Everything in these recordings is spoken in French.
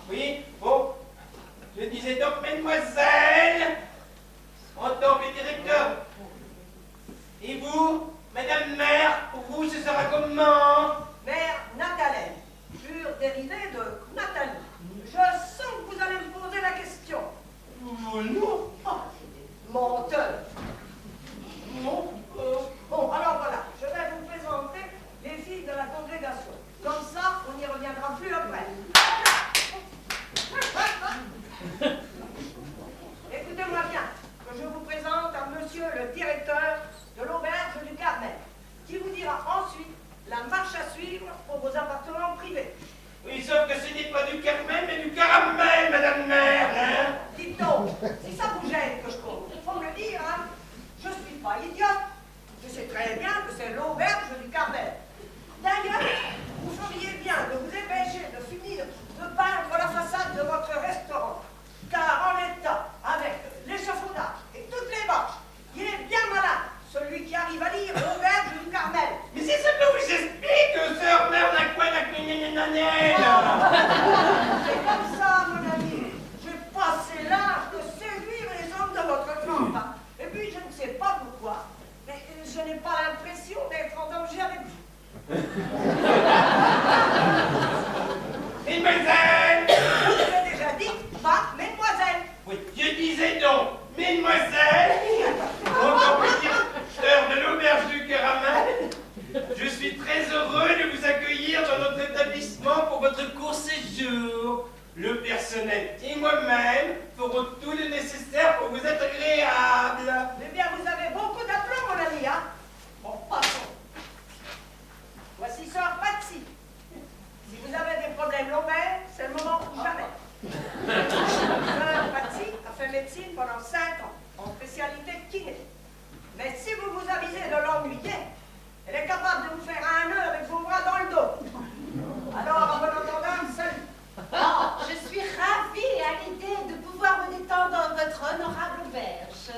Oui, bon, je disais donc, mesdemoiselles, le personnel et moi-même ferons tout le nécessaire pour vous être agréable. Eh bien, vous avez beaucoup d'aplomb, mon ami, hein? Bon, passons. Voici Sœur Patsy. Si vous avez des problèmes lombaires, c'est le moment ou jamais. Sœur Patsy a fait médecine pendant 5 ans, en spécialité kiné. Mais si vous vous avisez de l'ennuyer, elle est capable de vous faire un nœud avec vos bras dans le dos. Alors, à bon entendant, salut. Oh, je suis ravie à l'idée de pouvoir me détendre dans votre honorable auberge.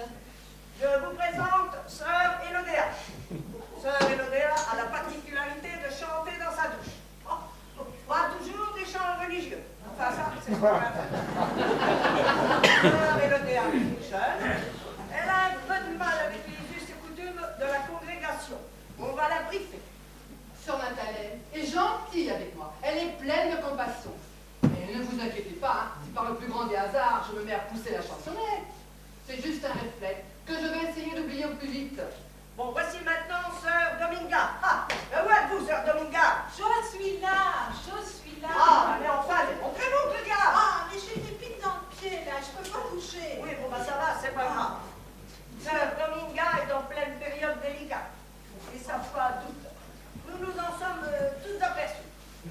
Je vous présente Sœur Elodéa. Sœur Elodéa a la particularité de chanter dans sa douche. Oh, pas toujours des chants religieux. Enfin, ça, c'est ce qu'on va faire. Sœur Elodéa est jeune. Elle a un peu de mal avec les us et coutumes de la congrégation. On va la briefer. Sœur Nathalie est gentille avec moi. Elle est pleine de compassion. Mais ne vous inquiétez pas, hein, si par le plus grand des hasards, je me mets à pousser la chansonnette. C'est juste un réflexe que je vais essayer d'oublier au plus vite. Bon, voici maintenant Sœur Dominga. Ah, où êtes-vous, Sœur Dominga? Je suis là, je suis là. Ah, mais enfin, démontrez-vous, que diable. Ah, mais j'ai une épine dans le pied, là, je peux pas bouger. Oui, bon, bah ça va, c'est pas grave. Sœur Dominga est en pleine période délicate. Et sa foi doute. Nous nous en sommes tous aperçus.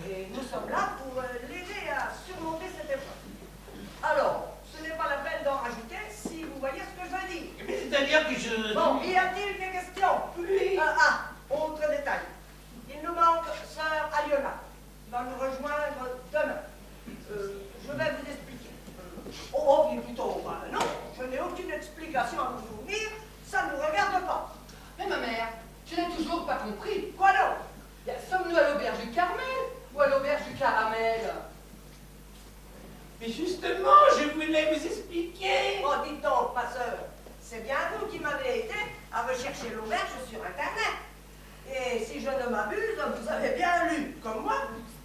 Et nous sommes là pour l'aider à surmonter cette épreuve. Alors, ce n'est pas la peine d'en rajouter si vous voyez ce que je veux dire. Mais c'est-à-dire que je... Bon, y a-t-il des questions? Oui. Autre détail. Il nous manque Sœur Aliona, qui va nous rejoindre demain. Je vais vous expliquer. Bien plutôt, non, je n'ai aucune explication à vous fournir, ça ne nous regarde pas. Mais ma mère, je n'ai toujours pas compris. Quoi donc? Sommes-nous à l'auberge du Carmel ou à l'auberge du Caramel? Mais justement, je voulais vous expliquer. Oh, dites donc, ma sœur, c'est bien vous qui m'avez aidé à rechercher l'auberge sur Internet. Et si je ne m'abuse, vous avez bien lu, comme moi,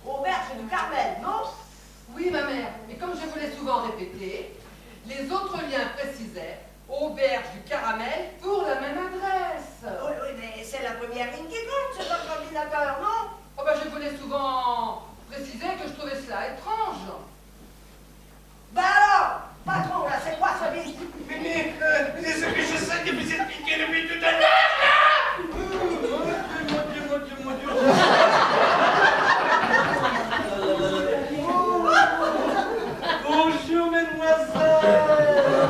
auberge du Carmel, non? Oui, ma mère, mais comme je vous l'ai souvent répété, les autres liens précisaient auberge du Caramel pour la même adresse. Oui, oui, mais c'est la première ligne qui compte sur votre ordinateur, non? Oh ben, je vous l'ai souvent précisé que je trouvais cela étrange. Ben alors, patron, là, c'est quoi ce bise? Mais c'est ce que j'essaie de vous expliquer depuis tout à l'heure. Mon Dieu. Bonjour, mesdemoiselles.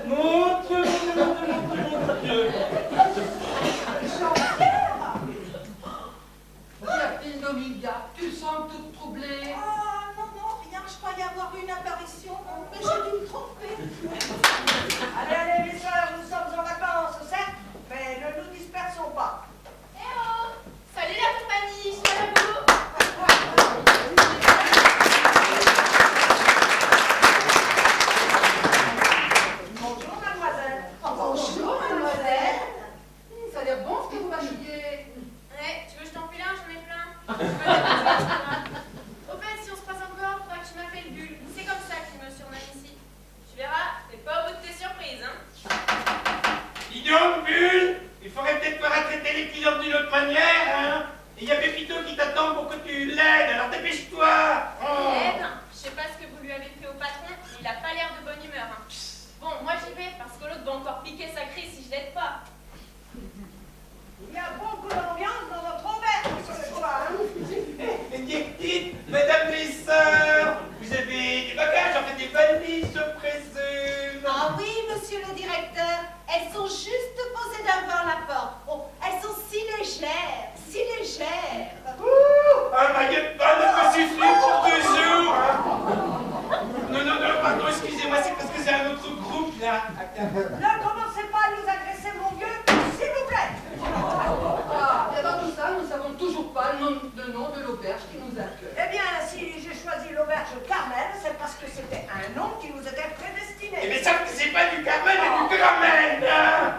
Mon Dieu. La fille Dominga, tu sembles toute troublée. Ah, non, rien, je croyais avoir eu une apparition, mais j'ai dû me tromper. Allez, mes soeurs, nous sommes en vacances, certes, mais ne nous dispersons pas. Eh oh! Salut la compagnie, je suis à vous! Bonjour, mademoiselle. Bonjour, mademoiselle. Ça a l'air bon ce que vous m'achillez. Ouais, tu veux que je t'en file un? J'en ai plein. Au fait, si on se passe encore, faudra que tu m'appelles Bulle. C'est comme ça qu'ils me surnomment ici. Tu verras, t'es pas au bout de tes surprises, hein? Dis donc, Bulle, il faudrait peut-être pas traiter les clients d'une autre manière, hein. Et il y a Pépito qui t'attend pour que tu l'aides, alors dépêche-toi. L'aide, je sais pas ce que vous lui avez fait au patron, mais il a pas l'air de bonne humeur, hein. Bon, moi j'y vais, parce que l'autre va encore piquer sa crise si je l'aide pas. Il y a beaucoup d'ambiance dans votre auberge ce soir. Et dites, mesdames les sœurs, vous avez des bagages, en fait des valises, je présume. Ah oui, monsieur le directeur, elles sont juste posées devant la porte. Oh, elles sont si légères, si légères. Un maillot de bain ne me suffit pour 2 jours. Non, pardon, excusez-moi, c'est parce que c'est un autre groupe, là. Ne commencez pas à nous agresser, mon vieux, s'il vous plaît. Ah, et dans tout ça, nous ne savons toujours pas le nom de l'auberge qui nous accueille. Eh bien, si j'ai choisi l'auberge Carmel, c'est parce que c'était un nom qui nous était prédestiné. Eh bien, ça, c'est pas du Carmel, mais du Caramel, hein.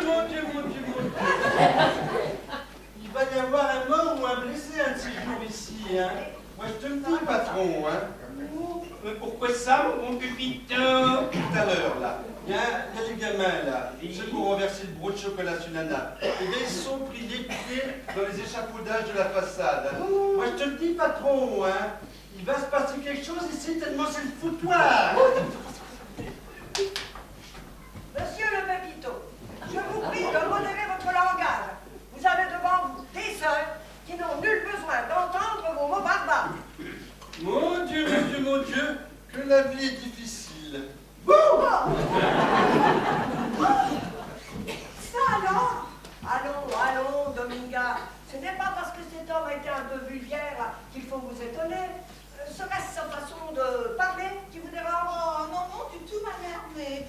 Mon Dieu. Il va y avoir un mort ou un blessé un de ces jours ici, hein. Moi, je te le dis, patron, hein. Mais pourquoi ça, mon Pépito? Tout à l'heure, là, il y a des gamins, là, ceux qui ont renversé le broc de chocolat sur Nana. Eh bien, ils sont pris les pieds dans les échafaudages de la façade. Moi, je te le dis, patron, hein. Il va se passer quelque chose ici tellement c'est le foutoir. Monsieur le Pépito, je vous prie de modérer votre langage. Vous avez devant vous des sœurs qui n'ont nul besoin d'entendre vos mots barbares. Mon Dieu, que la vie est difficile. Ça alors? Allons, Dominga. Ce n'est pas parce que cet homme a été un peu vulgaire qu'il faut vous étonner. Serait-ce sa façon de parler qui vous dérange? Oh, non, du tout, ma mère, mais...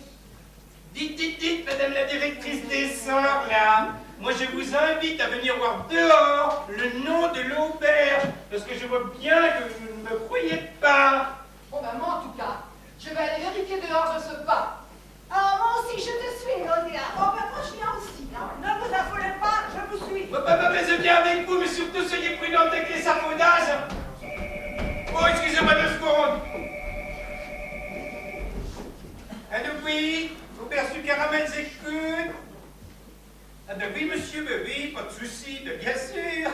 Dites, madame la directrice des sœurs, là. Moi, je vous invite à venir voir dehors le nom de l'auberge, parce que je vois bien que vous ne me croyez pas. Bon, ben moi, en tout cas, je vais aller vérifier dehors de ce pas. Oh, moi aussi, je te suis, Rodia. Oh, ben moi, je viens aussi, hein. Ne vous affolez pas, je vous suis. Mais je viens avec vous, mais surtout soyez prudente avec les safaudages. Oh, excusez-moi 2 secondes. Allô, oui, auberge du Caramel, j'écoute. Ah ben oui, monsieur, ben oui, pas de souci, ben bien sûr.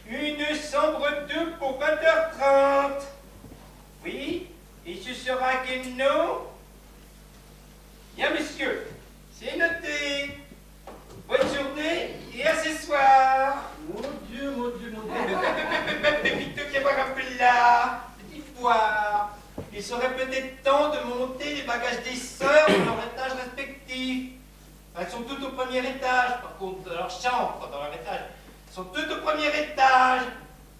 Une chambre 2 pour 20h30. Oui, et ce sera à quel nom? Bien, monsieur, c'est noté. Bonne journée et à ce soir. Mon Dieu. Pépito, viens voir un peu là. Petit foire. Il serait peut-être temps de monter les bagages des sœurs dans leur étage respectif. Elles sont toutes au premier étage, par contre, leur chambre, pas dans leur étage. Elles sont toutes au premier étage.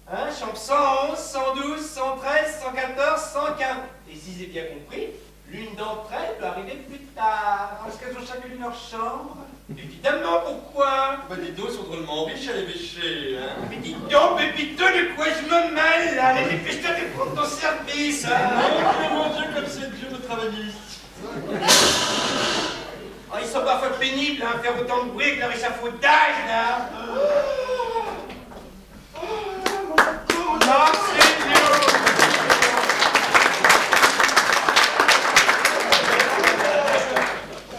Hein, chambre 111, 112, 113, 114, 115. Et si j'ai bien compris, l'une d'entre elles peut arriver plus tard. Est-ce qu'elles ont chacune leur chambre? Évidemment, pourquoi? Bah dis donc, ils sont drôlement riches à l'évêché, hein. Mais dis donc, Pépito, de quoi je me mêle, là? Allez, dépêche-toi de prendre ton service, hein. Mon Dieu, comme c'est dur de travailler. Oh, ils sont parfois pénibles, hein, faire autant de bruit avec leur échafaudage, là.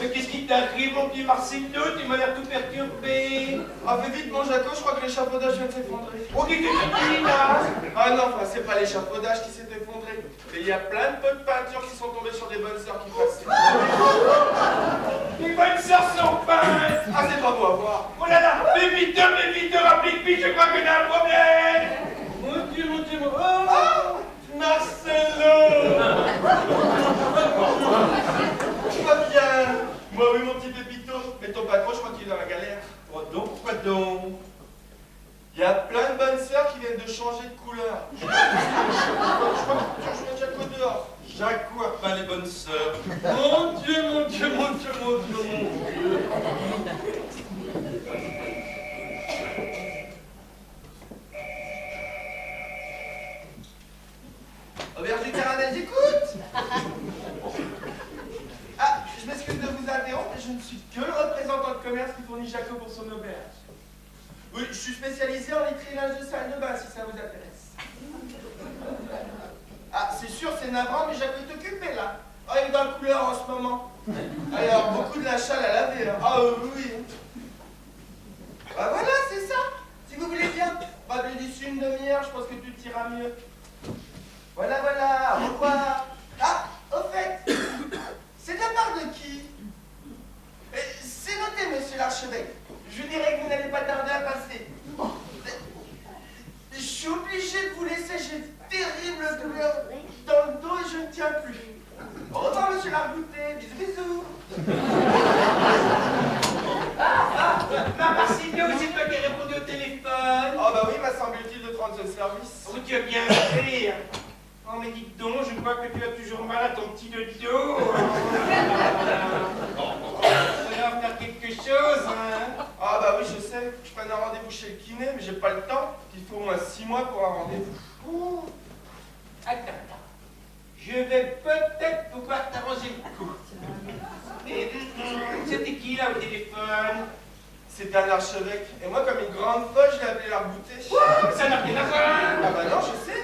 Mais qu'est-ce qui t'arrive, mon petit Marcelo? Tu m'as l'air tout perturbé. Ah, fais vite, mon Jaco, je crois que l'échafaudage vient de s'effondrer. Oh, qu'est-ce que tu dis, là? Ah non, enfin, c'est pas l'échafaudage qui s'est effondré. Mais il y a plein de pots de peinture qui sont tombés sur des bonnes sœurs qui passaient. Les bonnes sœurs sont peintes. Ah, c'est pas beau à voir. Oh là là, Pépito, applique-lui, je crois que t'as un problème. Mon Dieu. Oh, Marcelo. Tu vas bien? Moi, oui, mon petit Pépito. Mais ton patron, je crois qu'il est dans la galère. Oh donc, pourquoi donc? Il y a plein de bonnes sœurs qui viennent de changer de couleur. Je crois que tu rejoins Jaco dehors. Jaco a peint les bonnes sœurs. Mon Dieu. Auberge du Caramel, j'écoute. Ah, je m'excuse de vous interrompre, mais je ne suis que le représentant de commerce qui fournit Jaco pour son auberge. Oui, je suis spécialisé en literie linge de salle de bain, si ça vous intéresse. Ah, c'est sûr, c'est navrant, mais Jaco est occupé, là. Ah, il est dans le couleur en ce moment. Alors, beaucoup de la châle à laver, hein. Ah, oui. Bah voilà, c'est ça. Si vous voulez bien, pas plus d'ici une demi-heure, je pense que tout ira mieux. Voilà, au revoir. Ah, au fait, c'est de la part de qui? C'est noté, monsieur l'archevêque. Je dirais que vous n'allez pas tarder à passer. Je suis obligé de vous laisser, j'ai de terribles douleurs dans le dos et je ne tiens plus. Au revoir, monsieur l'Argouté. Bisous. Marcelo, c'est toi qui as répondu au téléphone. Ah bah oui, m'a semble-t-il de prendre ce service. Oh, tu as bien fait. Oh, mais dis donc, je crois que tu as toujours mal à ton petit dodo. Il va faire quelque chose, hein. Ah bah oui, je sais. Je prends un rendez-vous chez le kiné, mais j'ai pas le temps. Il faut au moins 6 mois pour un rendez-vous. Oh. Attends. Je vais peut-être pouvoir t'arranger le coup. Mais c'était qui, là, au téléphone? C'est un archevêque. Et moi, comme une grande folle, je l'ai appelé l'Argouté. Ça n'a rien à voir. Ah bah non, je sais.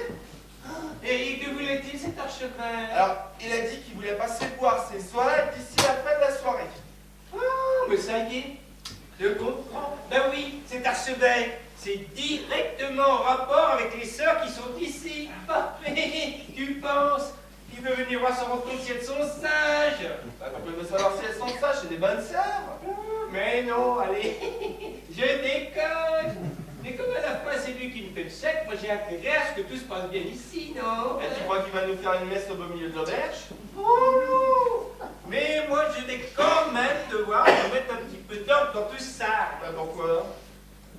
Et que voulait-il, cet archevêque? Alors, il a dit qu'il voulait passer boire ses soirées d'ici la fin de la soirée. Oh, mais ça y est, je comprends. Ben oui, cet archevêque, C'est directement en rapport avec les sœurs qui sont ici. Parfait. Tu penses qu'il veut venir voir son rencontre si elles sont sages? Bah, pourquoi il veut savoir si elles sont sages? C'est des bonnes sœurs. Mais non, allez, je déconne. Mais comme à la fin c'est lui qui me fait le chèque, moi j'ai intérêt à ce que tout se passe bien ici, non? Et tu crois qu'il va nous faire une messe au beau milieu de l'auberge? Oh non! Mais moi je vais quand même devoir mettre un petit peu d'ordre dans tout ça. Bah, pourquoi?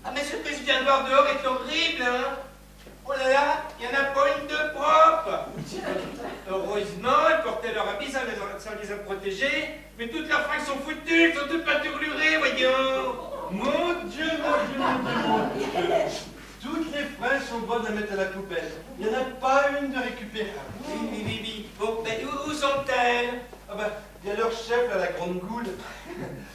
Ah mais ce que je viens de voir dehors est horrible, hein? Oh là là, il n'y en a pas une de propre. Heureusement, ils portaient leur habit, ça les a protégés, mais toutes leurs fringues sont foutues, elles sont toutes peinturlurées, voyons. Mon Dieu, mon Dieu, mon Dieu, mon Dieu. Toutes les fringues sont bonnes à mettre à la poubelle. Il n'y en a pas une de récupérable. Oui. Bon, ben où sont-elles? Ah ben, il y a leur chef, là, la grande goule.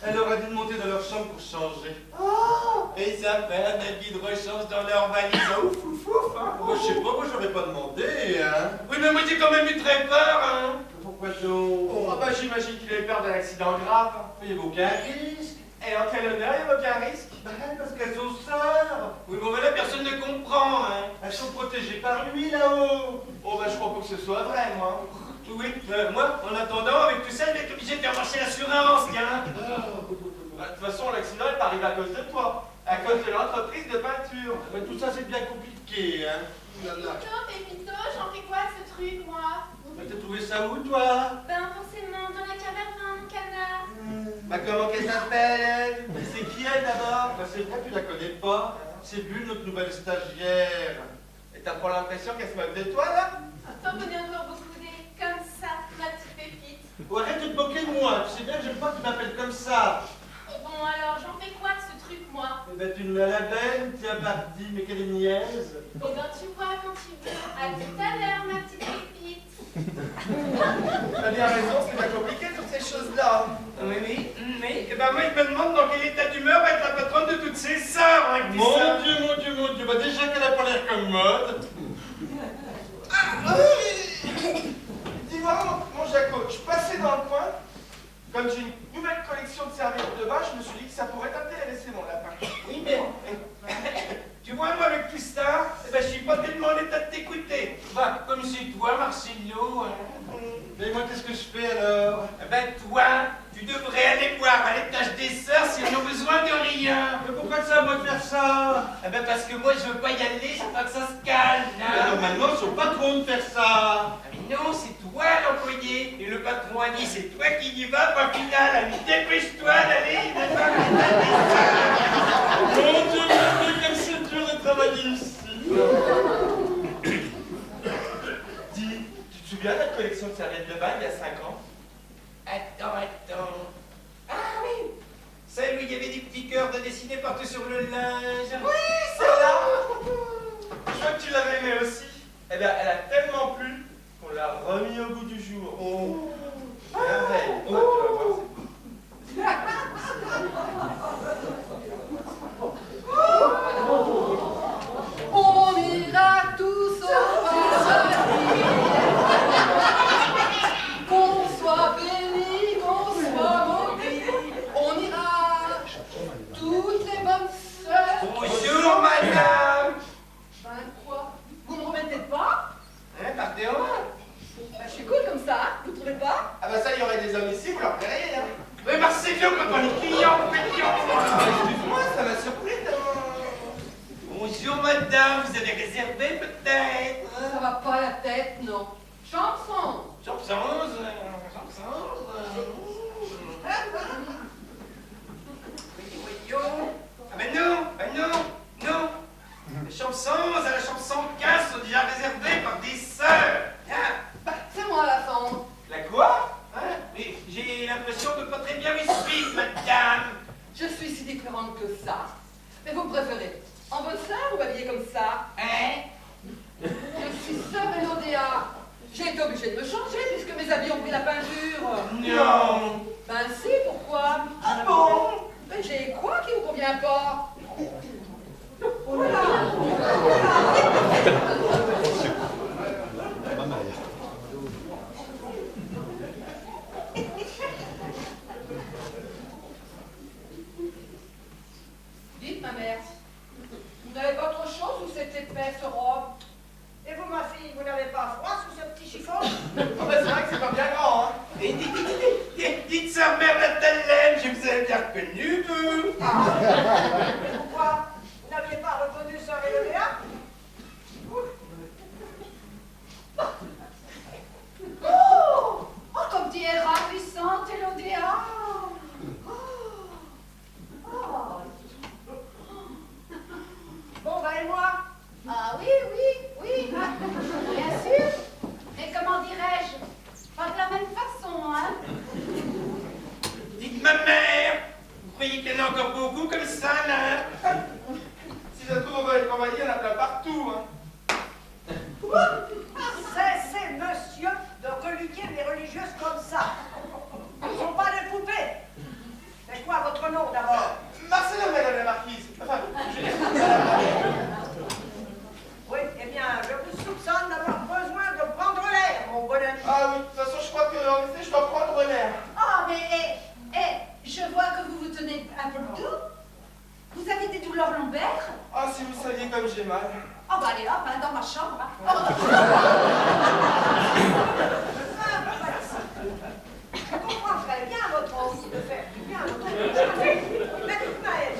Elle leur a dit de monter dans leur chambre pour changer. Oh! Et ça fait un habit de rechange dans leur valise. Ouf, hein? Moi, je sais pas, moi, j'aurais pas demandé, hein. Oui, mais moi j'ai quand même eu très peur, hein? Pourquoi donc? Oh, bah, j'imagine qu'il avait peur d'un accident grave. Il n'y a aucun risque. Et en quel honneur il n'y a aucun risque? Ben, parce qu'elles sont sœurs. Oui, bon, ben là, personne ne comprend, hein? Elles sont protégées par lui, là-haut. Oh, bah, je crois pas que ce soit vrai, moi. Oui, moi, en attendant, avec tout ça, je vais être obligé de faire marcher l'assurance, tiens. Bah, de toute façon, l'accident est arrivé à cause de toi. À cause de l'entreprise de peinture. Mais tout ça, c'est bien compliqué, hein. Pépito, j'en fais quoi ce truc, moi? Mais t'as trouvé ça où, toi? Ben forcément, dans la cave à vin, mon canard. Bah, comment qu'elle s'appelle, elle? C'est qui, elle, d'abord? Ben, c'est vrai, tu la connais pas. C'est Bulle, notre nouvelle stagiaire. Et t'as pas l'impression qu'elle se moque de toi, là? T'en connais encore beaucoup des comme ça, ma petite pépite. Oh, arrête de te moquer de moi. Tu sais bien que j'aime pas que tu m'appelles comme ça. Bon alors, j'en fais quoi de ce truc, moi? Eh ben, tu nous la belle, tu as parti, mais quelle est niaise. Eh ben, tu vois quand tu veux. À tout à l'heure, ma petite pépite. T'as bien raison, c'est pas compliqué, toutes ces choses-là. Oui. Et ben moi, je me demande dans quel état d'humeur va être la patronne de toutes ces sœurs, hein, qui Mon savent. Dieu, mon Dieu, mon Dieu. Bah, déjà qu'elle a pas l'air commode. Dis-moi, mon Jaco, je passais dans le coin, comme j'ai une nouvelle collection de serviettes de bain, je me suis dit que ça pourrait t'intéresser, mon lapin. Oui, mais tu vois, moi, avec tout ça, eh ben, je suis pas tellement en état de t'écouter. Va, comme c'est toi, Marcello. Mais moi, qu'est-ce que je fais alors? Eh ben, toi, tu devrais aller voir à l'étage des sœurs si elles ont besoin de rien. Mais pourquoi c'est à moi de faire ça? Eh ben, parce que moi, je veux pas y aller, je veux pas que ça se calme. Mais normalement, c'est au patron de faire ça. Ah, mais non, c'est toi l'employé. Et le patron a dit, c'est toi qui y vas, pas final. Allez, dépêche-toi d'aller. Mon Dieu, comme c'est dur de travailler ici. Dis, tu te souviens de la collection de serviettes de bain il y a 5 ans? Attends. Ah oui, celle où il y avait des petits cœurs de dessinés partout sur le linge. Oui, celle-là. Je vois que tu l'avais aimée aussi. Eh bien, elle a tellement plu qu'on l'a remis au goût du jour. Oh, merveille. Oh, tu vas voir, c'est On ira tous au paradis. Qu'on soit béni, qu'on soit maudit. On ira toutes les bonnes sœurs. Bonjour, madame. Ben quoi? Vous ne remettez pas? Hein, pardon? Ben, je suis cool comme ça, vous trouvez pas? Ah bah ça, il y aurait des hommes ici, vous leur verrez, hein. Mais Marcello, quand on est client, Excuse-moi, ça m'a surpris tellement. Bonjour, madame. Vous avez réservé, peut-être? Ça va pas la tête, non. Chanson. Chambre 11. Voyons. Ah ben non. Les chambres 111 à la chambre 115 sont déjà réservées par des sœurs. Ah, Bah, c'est moi la femme. La quoi? hein, mais j'ai l'impression de pas très bien m'expliquer, madame. Je suis si différente que ça. Mais vous préférez en bonne sœur ou habillée comme ça? Hein? Je suis sœur Elodéa. J'ai été obligée de me changer puisque mes habits ont pris la peinture. Non. Ben si, pourquoi? Ah bon? Ben j'ai quoi qui vous convient pas? Oh là là. Dites ma mère, vous n'avez Et dites sœur mère Nathalène, je vous avais bien reconnu, vous. Pourquoi? Vous n'aviez pas reconnu sœur Élodéa? Oh, comme tu es ravissante, Élodéa. Bon, bah et moi? Ah oui, bien sûr. Mais comment dirais-je? Pas de la même façon, hein? Dites ma mère, vous croyez qu'il y en a encore beaucoup comme ça, là? Si ça se trouve, on va être envahi, il y en a plein partout. Hein. Cessez, monsieur, de reluquer les religieuses comme ça. Elles ne sont pas des poupées. C'est quoi votre nom d'abord? Marcella, madame la marquise. Enfin, Oui, eh bien, je vous soupçonne d'avoir besoin de prendre l'air, mon bon ami. ah oui, de toute façon, je crois qu'en effet, je dois prendre l'air. Ah, mais, je vois que vous vous tenez un peu le dos. Vous avez des douleurs lombaires? Ah, si vous saviez comme j'ai mal. Ah, bah allez hop, hein, dans ma chambre. Hein. Je comprends très bien votre envie de faire du bien à votre ami. Mais tout de même,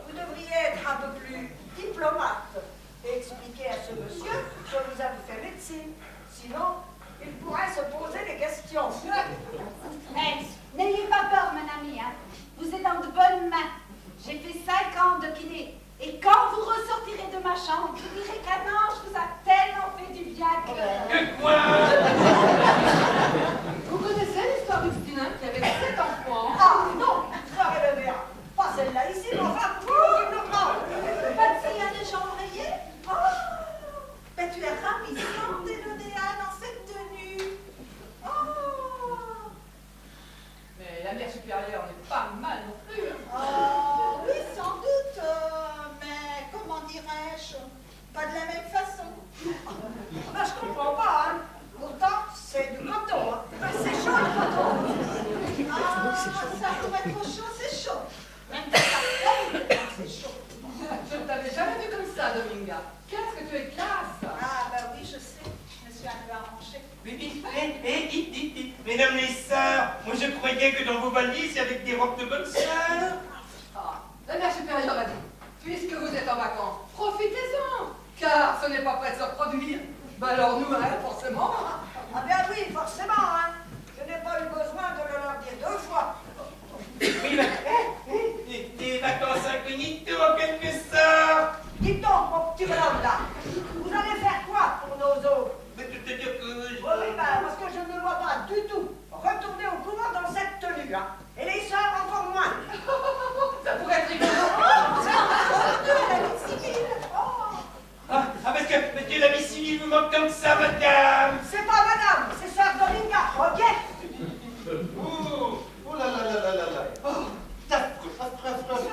vous devriez être un peu plus diplomate et expliquer à ce monsieur que vous avez fait médecine. Sinon, il pourrait se poser des questions. N'ayez pas peur, mon ami. Hein. Vous êtes dans de bonnes mains. J'ai fait 5 ans de kiné. Et quand vous ressortirez de ma chambre, vous direz qu'un ange vous a tellement fait du bien que... Que quoi? Vous connaissez l'histoire du petit nain qui avait 7 enfants? Ah non, frère Élodéa, pas celle-là ici, mais enfin, vous pouvez le prendre. Pas de fille à des gens oreillers? Oh, ben tu es ravissante, Élodéa, dans cette tenue. Oh. Mais la mère supérieure n'est pas mal non plus. Oh, oui, sans doute, mais comment dirais-je? Pas de la même façon. Ben, je comprends pas, hein. Pourtant, c'est du coton, hein. Ben, c'est chaud, le coton. Ah, ça pour être chaud, c'est chaud. Même quand ça fait, c'est chaud. Je ne t'avais jamais vu comme ça, Dominga. Qu'est-ce que tu es classe? Ah, ben oui, je sais. Je me suis un peu arrangée. Dites, mesdames les sœurs, moi je croyais que dans vos valises, il y avait des robes de bonne sœur. Ah, la mère supérieure a dit, puisque vous êtes en vacances, profitez-en, car ce n'est pas prêt de se reproduire. Ben alors nous, hein, forcément. Ah bien oui, forcément, hein. Je n'ai pas eu besoin de le leur dire 2 fois. Oui, des vacances incognito en quelque sorte. Dites donc, mon petit bonhomme là, vous allez faire quoi pour nos os? Mais tout à dire que Oui, ben, parce que je ne vois pas du tout retourner au couvent dans cette tenue, hein. Et les sœurs encore moins. Ça pourrait être rigolo. parce que la vie civile vous manque comme ça, madame. C'est pas madame, c'est sœur Dominga, ok? Oh là là là là là là. Oh, affreux.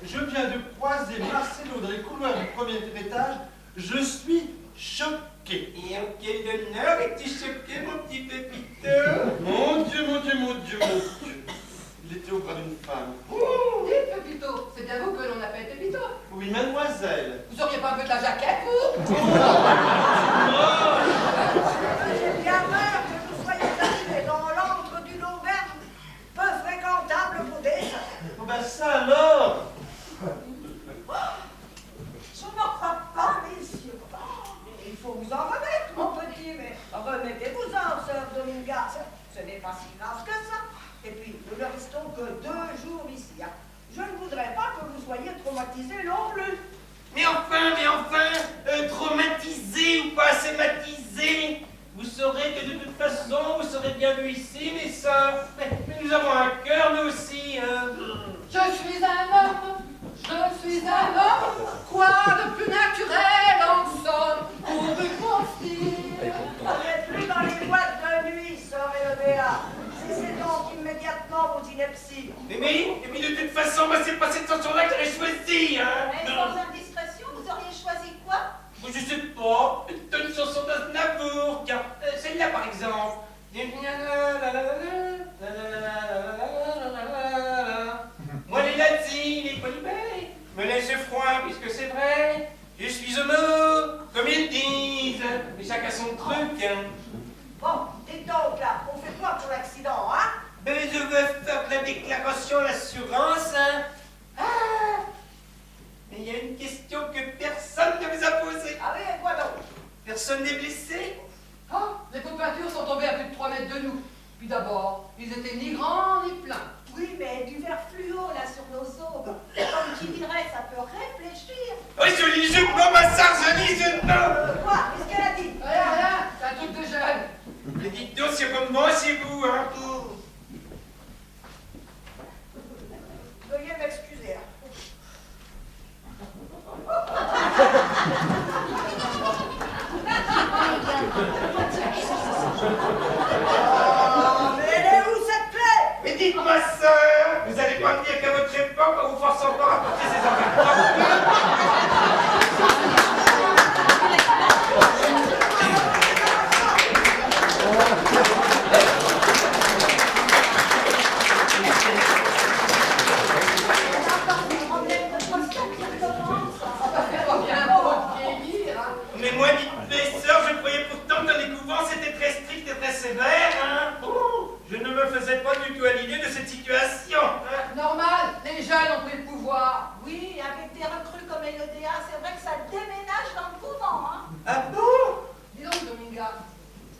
Je viens de croiser Marcelo dans les couloirs du premier étage. Je suis choqué. Et en quel honneur es-tu choqué, mon petit pépito? Mon Dieu. Il était au bras d'une femme. Dites, Pépito, c'est bien vous que l'on appelle Pépito. Oui, mademoiselle. Vous auriez pas un peu de la jaquette, vous? J'ai bien peur que vous soyez arrivés dans l'antre d'une auberge peu fréquentable pour des sœurs. Oh ben ça alors. Je n'en crois pas, messieurs. Mais il faut vous en remettre, mon petit, mais remettez-vous-en, sœur Dominga. Ce n'est pas si grave que ça. Et puis, nous ne restons que 2 jours ici. Hein. Je ne voudrais pas que vous soyez traumatisés non plus. Mais enfin, traumatisé ou pas sématisé, vous saurez que de toute façon, vous serez bien vus ici, mes sœurs. Mais nous avons un cœur, nous aussi. Hein. Je suis un homme, quoi de plus naturel en somme, pour mon style. Vous n'êtes plus dans les boîtes de nuit, sœur Élodéa. Cessez donc immédiatement vos inepties. Et puis de toute façon, moi, c'est pas cette chanson-là que j'aurais choisie. Hein. Mais sans indiscrétion, vous auriez choisi quoi? Je sais pas, une chanson d'Aznavour, tiens, celle-là par exemple. Moi les nazis, les polybés, me laissent froid puisque c'est vrai, je suis homo, comme ils disent, mais chacun son truc. Hein. Bon, dites donc là, on fait quoi pour l'accepter? déclaration à l'assurance, hein? Ah! Mais il y a une question que personne ne vous a posée. Ah oui, quoi donc? Personne n'est blessé? Ah, les pots de peinture sont tombés à plus de 3 mètres de nous. Puis d'abord, ils étaient ni grands ni pleins. Oui, mais du verre fluo là sur nos os, comme qui dirait, ça peut réfléchir. Oh, joli jeu de mots, ma soeur, joli jeu de mots! Quoi? Qu'est-ce qu'elle a dit? Rien, c'est un truc de jeune. Mais dites donc, c'est comme moi chez vous, hein? Veuillez m'excuser. Oh, mais elle est où cette clé? Mais dites-moi, sœur, vous allez pas me dire qu'à votre époque, on vous force encore à porter ces organes. Mais moi, dites-moi, sœur, je croyais pourtant que dans les couvents, c'était très strict et très sévère, hein? Oh, je ne me faisais pas du tout à l'idée de cette situation, hein? Normal, les jeunes ont pris le pouvoir. Oui, avec des recrues comme Elodea, c'est vrai que ça déménage dans le couvent, hein. Ah bon? Dis donc, Dominga,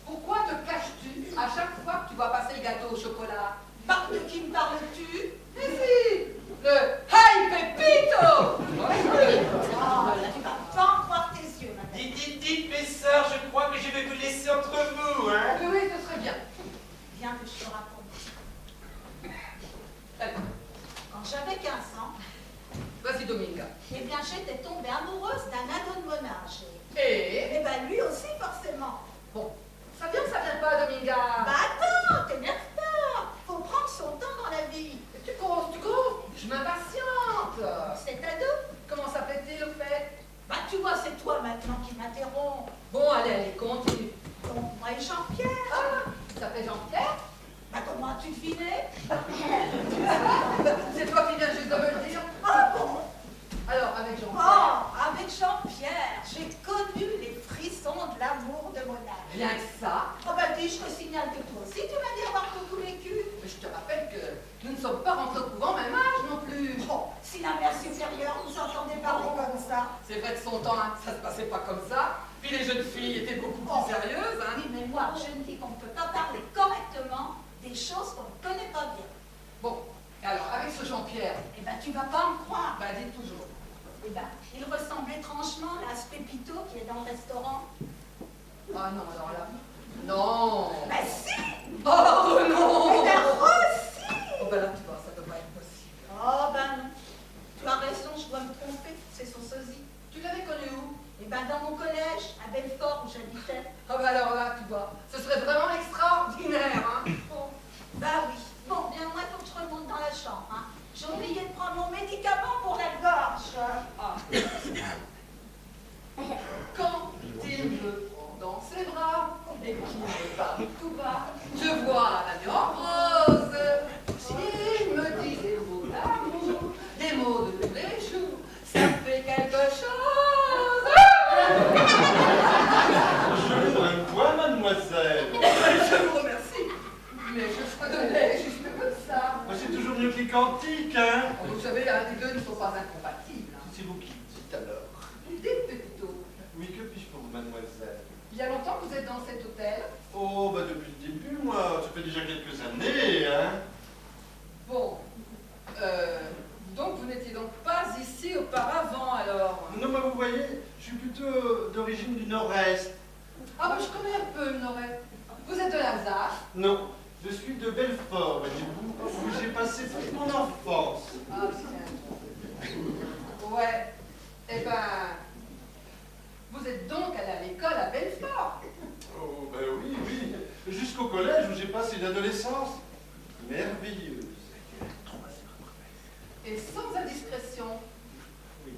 pourquoi te caches-tu à chaque fois que tu vas passer le gâteau au chocolat? De qui me parles-tu? Mais si, le Hi Pepito. Oh, là, tu vas pas en croire tes yeux, madame. Dites, mes sœurs, je crois que je vais vous laisser entre vous, hein? Oui, ce serait bien. Viens que je te raconte. Allez, Quand j'avais 15 ans, vas-y, Dominga. eh bien, j'étais tombée amoureuse d'un ado de mon âge. Et Eh ben, lui aussi, forcément. bon, ça vient ou ça vient pas, Dominga? Bah attends, t'énerve pas. Faut prendre son temps dans la vie. Tu causes, je m'impatiente. C'est ado. Comment s'appelait-il au fait? Bah tu vois, c'est toi maintenant qui m'interromps. Bon, allez, continue. Donc, moi et Jean-Pierre. Ah, il s'appelle Jean-Pierre? Bah comment as-tu deviné? C'est toi qui viens juste de me le dire. Ah bon? Alors, avec Jean-Pierre. Oh, avec Jean-Pierre, j'ai connu les frissons de l'amour de mon âge. Rien que ça. Oh bah dis, je te signale que toi aussi, tu m'as dit avoir beaucoup vécu. Mais je te rappelle que nous ne sommes pas rentrés au couvent même âge non plus. Bon, si la mère supérieure nous entendait parler comme ça. C'est vrai que son temps, hein, ça se passait pas comme ça. Puis les jeunes filles étaient beaucoup plus sérieuses. Hein. Oui, mais moi, je me dis qu'on ne peut pas parler correctement des choses qu'on ne connaît pas bien. Bon, et alors, avec ce Jean-Pierre, Eh ben, tu vas pas me croire. bah dis toujours. Eh ben, il ressemble étrangement à ce Pépito qui est dans le restaurant. Ah non, alors là. Non. Ben si! Oh non. Eh ben, aussi! Oh ben là, tu vois, ça peut pas être possible. Oh ben non. Tu as raison, je dois me tromper, c'est son sosie. Tu l'avais connu où? Eh ben, dans mon collège, à Belfort, où j'habitais. Oh ben alors là, tu vois, ce serait vraiment extraordinaire, hein. Oh, bah oui. Bon, bien, moi, il faut que je remonte dans la chambre, hein. J'ai oublié de prendre mon médicament pour la gorge. Ah. Quand il me prend dans ses bras et qu'il me parle tout bas, je vois la nuit en rose. Il me dit des mots d'amour, des mots de tous les jours, ça fait quelque chose. Je vous un point, mademoiselle. Je vous remercie, mais je fredonnais juste comme ça. C'est toujours mieux que les cantiques, hein? Vous savez, les deux ne sont pas incompatibles. Hein. C'est vous qui le dites alors. Des Pépito. Oui, que puis-je pour vous, mademoiselle? Il y a longtemps que vous êtes dans cet hôtel? Oh, bah depuis le début, moi. Ça fait déjà quelques années, hein? Bon. Donc vous n'étiez donc pas ici auparavant alors? Non, mais vous voyez, je suis plutôt d'origine du Nord-Est. Ah bah je connais un peu le Nord-Est. Vous êtes de l'Alsace? Non, je suis de Belfort, voyez-vous, où j'ai passé toute mon enfance. Ah tiens. Ouais. Eh ben, vous êtes donc allé à l'école à Belfort? Oh, ben oui, oui. Jusqu'au collège où j'ai passé une adolescence merveilleuse. Et sans indiscrétion, Oui.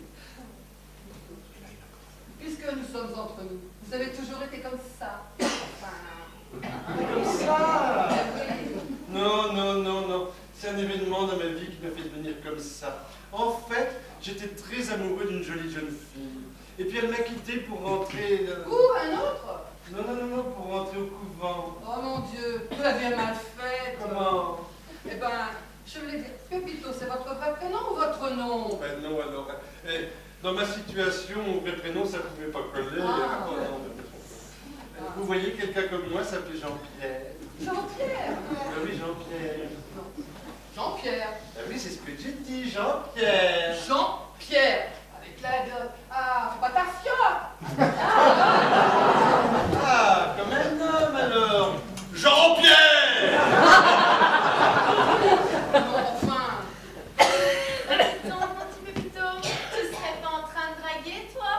puisque nous sommes entre nous, vous avez toujours été comme ça. Enfin, Comme ça? oui. Non, non, non, non. C'est un événement dans ma vie qui m'a fait devenir comme ça. En fait, j'étais très amoureux d'une jolie jeune fille. Et puis elle m'a quitté pour rentrer... Ou un autre? Non, non, non, non, pour rentrer au couvent. Oh mon Dieu, vous l'avez mal fait. Comment? Eh ben, je Je voulais dire, Pépito, c'est votre vrai prénom ou votre nom? Ben non, alors. Dans ma situation, mon vrai prénom, ça pouvait pas coller. Ah. Vous voyez, quelqu'un comme moi s'appelait Jean-Pierre. Jean-Pierre? Ben oui, Jean-Pierre. Jean-Pierre. Ben oui, c'est ce que j'ai dit, Jean-Pierre. Jean-Pierre. Avec l'aide. Ah, c'est pas ta fiole. Ah, comme un homme alors. Jean-Pierre. Non, enfin. Attends, mon petit Pépito, tu serais pas en train de draguer, toi?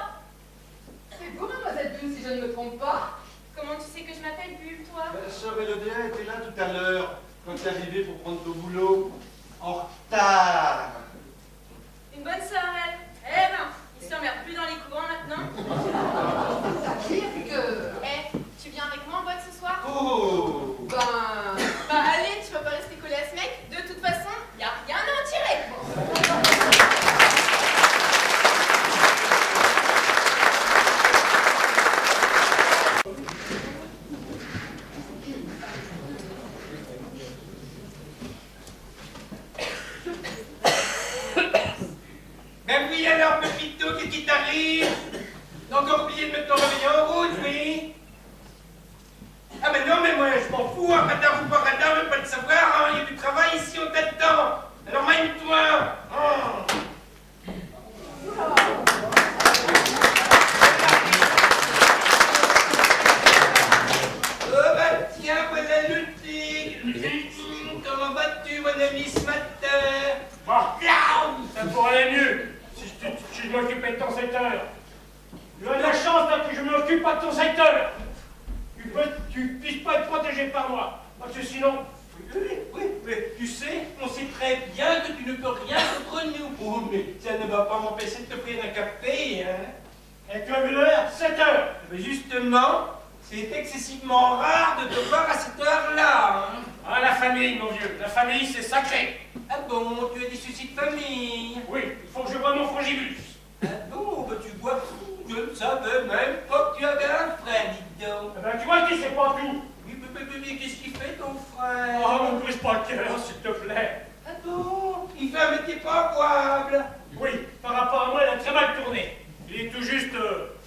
C'est vous, mademoiselle Bulle, si je ne me trompe pas? Comment tu sais que je m'appelle Bulle, toi? Ben, sœur Élodéa était là tout à l'heure, quand tu es arrivé pour prendre ton boulot. En retard. Une bonne sœur, elle. Eh ben, il s'emmerde plus dans les courants maintenant. C'est-à-dire que... Eh, tu viens avec moi en boîte ce soir? Oh. Ben... Bah allez, tu vas pas rester collé à ce mec. De toute façon, y a rien à en tirer. Ben oui, alors, Pépito, qu'est-ce qui t'arrive? T'as encore oublié de mettre ton réveil en route, oui? Ah ben non, mais moi, je m'en fous, hein, radar ou pas radar, je veux pas le savoir, hein, il y a du travail ici, on t'attend. Alors, mine-toi. Oh. Oh bah tiens, voilà le tigre. Comment vas-tu, mon ami, ce matin? Ça pourrait aller mieux si je m'occupais de ton secteur. Tu as de la chance là, que je m'occupe pas de ton secteur. Tu puisses pas être protégé par moi. Parce que sinon... Oui, tu sais, on sait très bien que tu ne peux rien contre nous. Oh, mais ça ne va pas m'empêcher de te prendre un café, hein. Et tu as vu l'heure? 7 heures. Mais justement, c'est excessivement rare de te voir à cette heure-là, hein. Ah, la famille, mon vieux. La famille, c'est sacré. Ah bon, tu as des soucis de famille? Oui, il faut que je voie mon frangibus. Ah bon, bah tu vois, je ne savais même pas que tu avais un frère, dis donc. Eh ben, tu vois qu'il sait pas tout. Oui, mais qu'est-ce qu'il fait, ton frère? Oh, ne me brise pas le cœur, s'il te plaît. Ah bon, il fait un métier pas avouable. Oui, par rapport à moi, elle a très mal tourné. Il est tout juste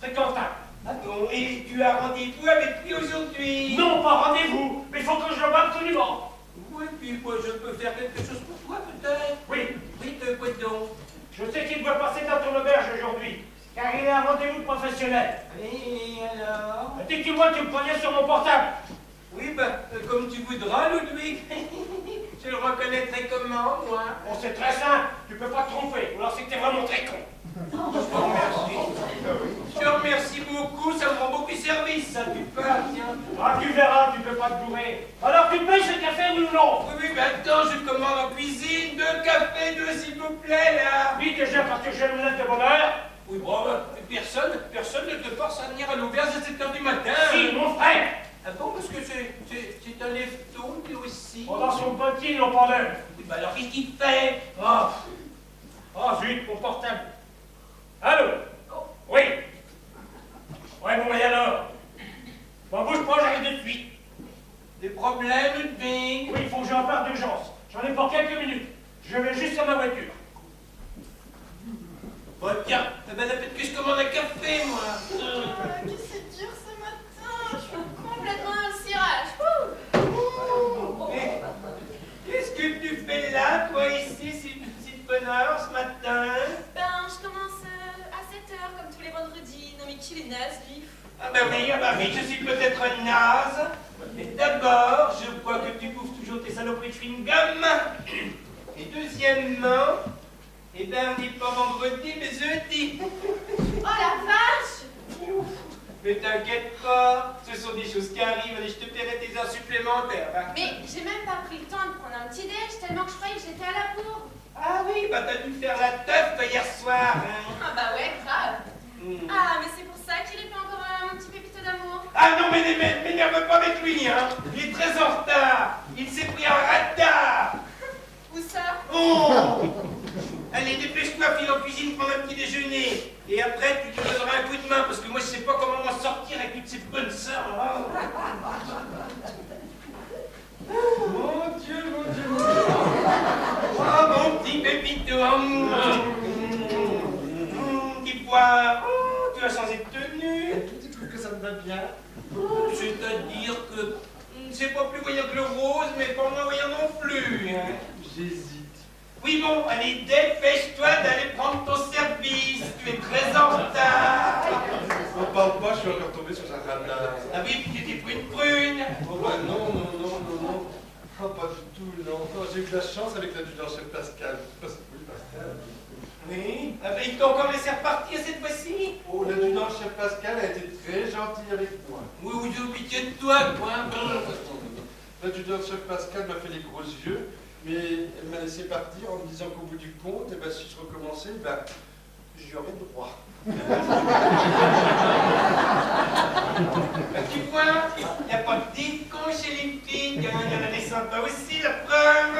fréquentable. Ah bon, et tu as rendez-vous avec lui aujourd'hui? Non, pas rendez-vous, mais il faut que je le voie absolument. Oui, puis moi, je peux faire quelque chose pour toi, peut-être? Oui, Oui, de quoi donc? je sais qu'il doit passer dans ton auberge aujourd'hui, car il a un rendez-vous professionnel. Et alors? Dès que tu vois, tu me prenais sur mon portable. Oui, bah, comme tu voudras, Ludwig. Je le reconnaîtrai comment, moi? Bon, c'est très simple, tu peux pas te tromper, ou alors c'est que t'es vraiment très con. Je te remercie. Je te remercie beaucoup, ça me rend beaucoup service, ça, tu pars, tiens. Ah, tu verras, tu peux pas te bourrer. Alors tu payes ce café, oui ou non? Oui, mais attends, je commande en cuisine, 2 cafés, 2 s'il vous plaît, là. Oui, déjà parce que j'ai une lettre de bonheur. Oui, bon, personne ne te force à venir à l'auberge à 7 h du matin. Si, mon frère. Ah bon, parce que c'est un lefton, lui aussi. Oh, dans son petit, non pas d'heure. Oui, bah alors, qu'est-ce qu'il fait? Oh, zut, mon portable. Allô? Oui. Ouais, bon, et alors? Bon, bouge pas, j'arrive de suite. Des problèmes, Ludwig? Oui, il faut que j'en parte d'urgence. J'en ai pour quelques minutes. Je vais juste à ma voiture. Bon, tiens, eh ben, la fête que je commande un café, moi. Ah, que c'est dur ce matin. Je suis complètement dans le cirage. Mais qu'est-ce que tu fais là, toi, ici, si de bonne heure, ce matin? Ben, je commence à 7 h comme tous les vendredis. Non mais qu'il est naze, lui. Ah bah oui, je suis peut-être un naze. Mais d'abord, je crois que tu bouffes toujours tes saloperies de chewing-gum. Et deuxièmement, eh ben, on n'est pas vendredi, mais jeudi. Oh la vache! Mais t'inquiète pas, ce sont des choses qui arrivent, allez, je te paierai tes heures supplémentaires. Hein. Mais j'ai même pas pris le temps de prendre un petit déj tellement que je croyais que j'étais à la bourre. Ah oui, bah t'as dû faire la teuf toi, hier soir. Hein. Ah bah ouais, grave. Ah, mais c'est pour ça qu'il est pas encore mon petit pépito d'amour. Ah non, mais m'énerve pas avec lui, hein. Il est très en retard. Il s'est pris un radar. Où ça? Oh! Allez, dépêche-toi, file en cuisine, prendre un petit déjeuner. Et après, tu te donneras un coup de main, parce que moi, je sais pas comment m'en sortir avec toutes ces bonnes sœurs. Mon Dieu, mon Dieu, mon Dieu. va bien. C'est-à-dire que c'est pas plus voyant que le rose, mais pas moins voyant non plus. Hein. J'hésite. Oui, bon, allez, dépêche-toi d'aller prendre ton service. Tu es très en retard. On parle pas, je suis encore tombé sur un radar. Ah oui, puis tu t'es pris une prune. Oh bah non. Oh, pas du tout, non. Oh, j'ai eu de la chance avec l'adjudant-chef Pascal. Oui, Pascal. Oui, ah ben, ils t'ont encore laissé repartir cette fois-ci. Oh, l'adjudant-chef Pascal a été très gentil avec moi. Oui, oui, j'ai pitié de toi, quoi. L'adjudant-chef Pascal m'a fait les gros yeux, mais elle m'a laissé partir en me disant qu'au bout du compte, eh ben, si je recommençais, ben, j'y aurais droit. Ben, tu vois, il n'y a pas que des cons chez les filles, il y en a des sympas aussi, la preuve.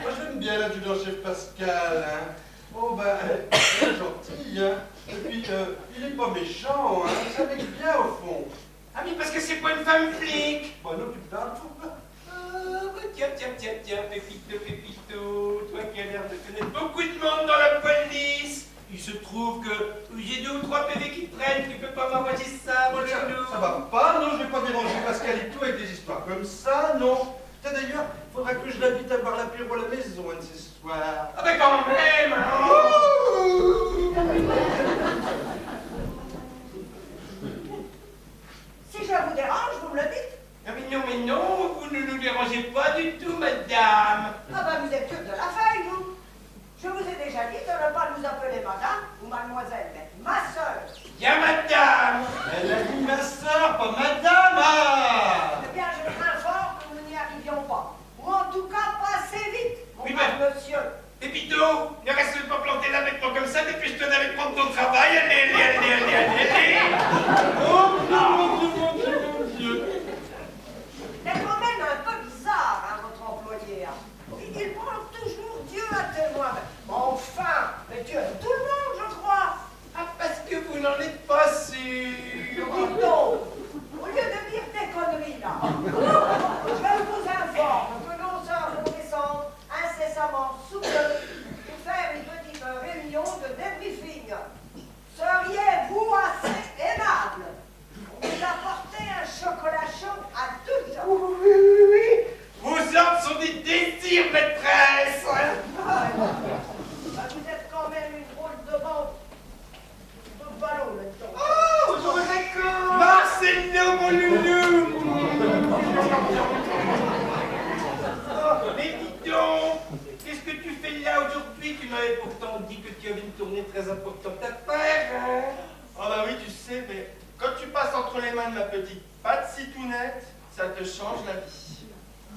Moi, j'aime bien l'adjudant-chef Pascal, hein. Oh, ben, elle est gentille, hein. Et puis, il est pas méchant, hein. Ça m'aide bien, au fond. Ah oui, parce que c'est pas une femme flic. Bon, non, tu parles, Tiens, Pépito, toi qui as l'air de connaître beaucoup de monde dans la police. Il se trouve que j'ai 2 ou 3 PV qui traînent, tu peux pas m'envoyer ça, mon loulou. Ça va pas, non, je vais pas déranger Pascal et tout avec des histoires comme ça, non. Putain, d'ailleurs, il faudra que je l'invite à boire l'apéro à la maison un de ces soirs. Ah ben quand même, hein. Si je vous dérange, vous me le dites. Ah mais non, vous ne nous dérangez pas du tout, madame. Ah ben vous êtes que de la feuille, vous. Je vous ai déjà dit de ne pas nous appeler madame ou mademoiselle, mais ma sœur. Bien, madame. Elle a dit ma soeur, pas madame, ah. Eh bien, je crains fort que nous n'y arrivions pas. Ou en tout cas, pas assez vite, mon Oui, brave monsieur. Pépito, ne reste pas planté là maintenant comme ça, dépêche-toi d'aller prendre ton travail, allez. Oh, mon Dieu. C'est quand même un peu bizarre, hein, votre employé. Hein. Il prend toujours Dieu à témoin. Mais enfin, mais Dieu aime tout le monde, je crois. Ah, parce que vous n'en êtes pas sûr. Dites donc, au lieu de dire des conneries là, je vous informe que nos heures vont descendre incessamment sous peu pour faire une petite réunion de débriefing. Seriez-vous assez aimable pour nous apporter un chocolat chaud à tous? Oui. Vos ordres sont des désirs, maîtresse. Ah, vous êtes quand même une drôle de bande de ballons là-dedans. Oh, d'accord. Marcelo, mon loulou. Oh, mais dis donc, qu'est-ce que tu fais là aujourd'hui? Tu m'avais pourtant dit que tu avais une tournée très importante à faire, hein? Oh bah oui, tu sais, mais quand tu passes entre les mains de ma petite Patsy Tounette, ça te change la vie.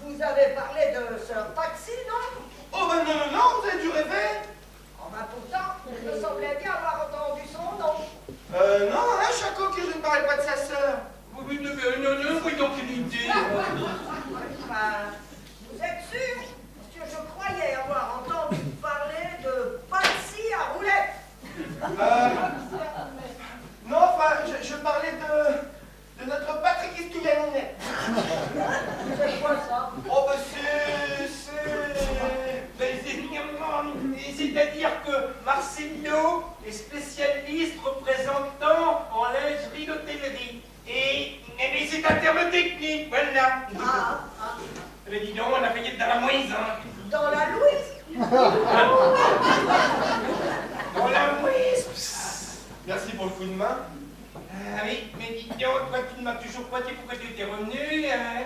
Vous avez parlé de Sir Taxi, non? Oh bah non, vous avez dû rêver. Oh ben pourtant, il me semblait bien avoir entendu son nom. Non, hein, Chaco, que je ne parlais pas de sa sœur. Oui, non, oui, donc une idée. Enfin, vous êtes sûr? Parce que je croyais avoir entendu parler de Patsy à roulette. Non, enfin, je parlais de notre Patrick Estuganinet. C'est quoi ça? Oh bah C'est-à-dire que Marcelo est spécialiste représentant en lingerie d'hôtellerie. Et c'est un terme technique, voilà. Mais dis donc, on a failli être dans la mouise, hein. Dans la Louise? Dans la mouise. merci pour le coup de main. Ah oui, mais dis donc, toi tu ne m'as toujours pas dit pourquoi tu étais revenu, hein.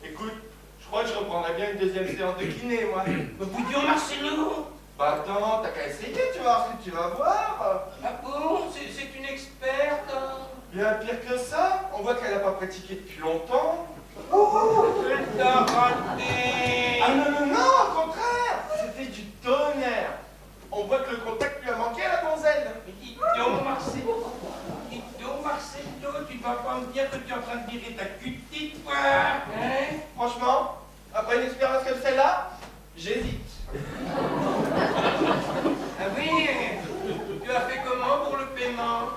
Écoute, je crois que je reprendrai bien une deuxième séance de kiné, moi. Mais bouillon Marcelo. Bah attends, t'as qu'à essayer, tu vas voir ce que tu vas voir. Ah bon, c'est une experte, hein. Bien pire que ça, on voit qu'elle n'a pas pratiqué depuis longtemps. Je t'ai raté. Ah non, au contraire, c'était du tonnerre. On voit que le contact lui a manqué à la donzelle. Mais dis donc, Marcelo, tu ne vas pas me dire que tu es en train de virer ta cutie, toi, hein? Franchement, après une expérience comme celle-là, j'hésite. Ah oui, tu as fait comment pour le paiement?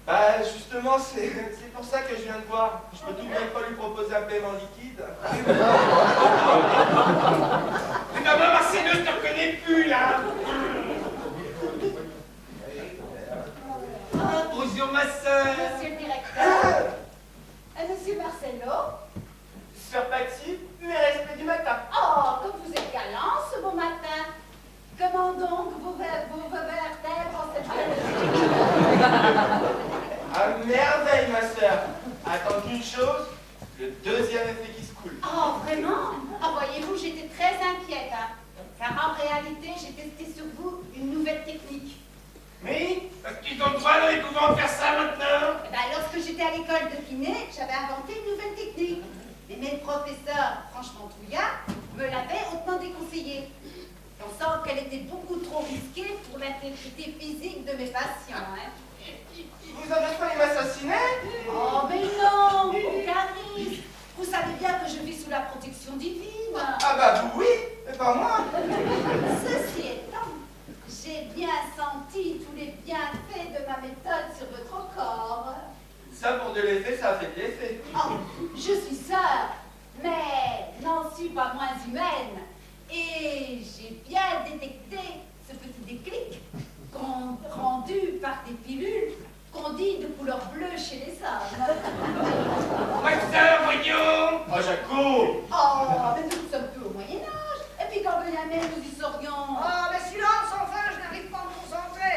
Bah justement, c'est pour ça que je viens de voir. Je peux tout de même pas lui proposer un paiement liquide. Mais maman, Marcelo, je te reconnais plus, là. Bonjour, ma soeur. Monsieur le directeur. qu'elle était beaucoup trop risquée pour l'intégrité physique de mes patients. Hein. Vous avez failli m'assassiner? Oh, mais non, aucun risque. Vous savez bien que je vis sous la protection divine. Ah bah vous oui, mais pas moi. Ceci étant, j'ai bien senti tous les bienfaits de ma méthode sur votre corps. Ça pour de l'effet, ça a fait de l'effet. Oh, je suis sœur, mais n'en suis pas moins humaine. Et j'ai bien détecté ce petit déclic rendu par des pilules qu'on dit de couleur bleue chez les hommes. Professeur, voyons. Oh Jaco! Oh, mais nous sommes plus au Moyen-Âge. Et puis quand bien même nous y serions. Oh, mais silence, enfin, je n'arrive pas à me concentrer.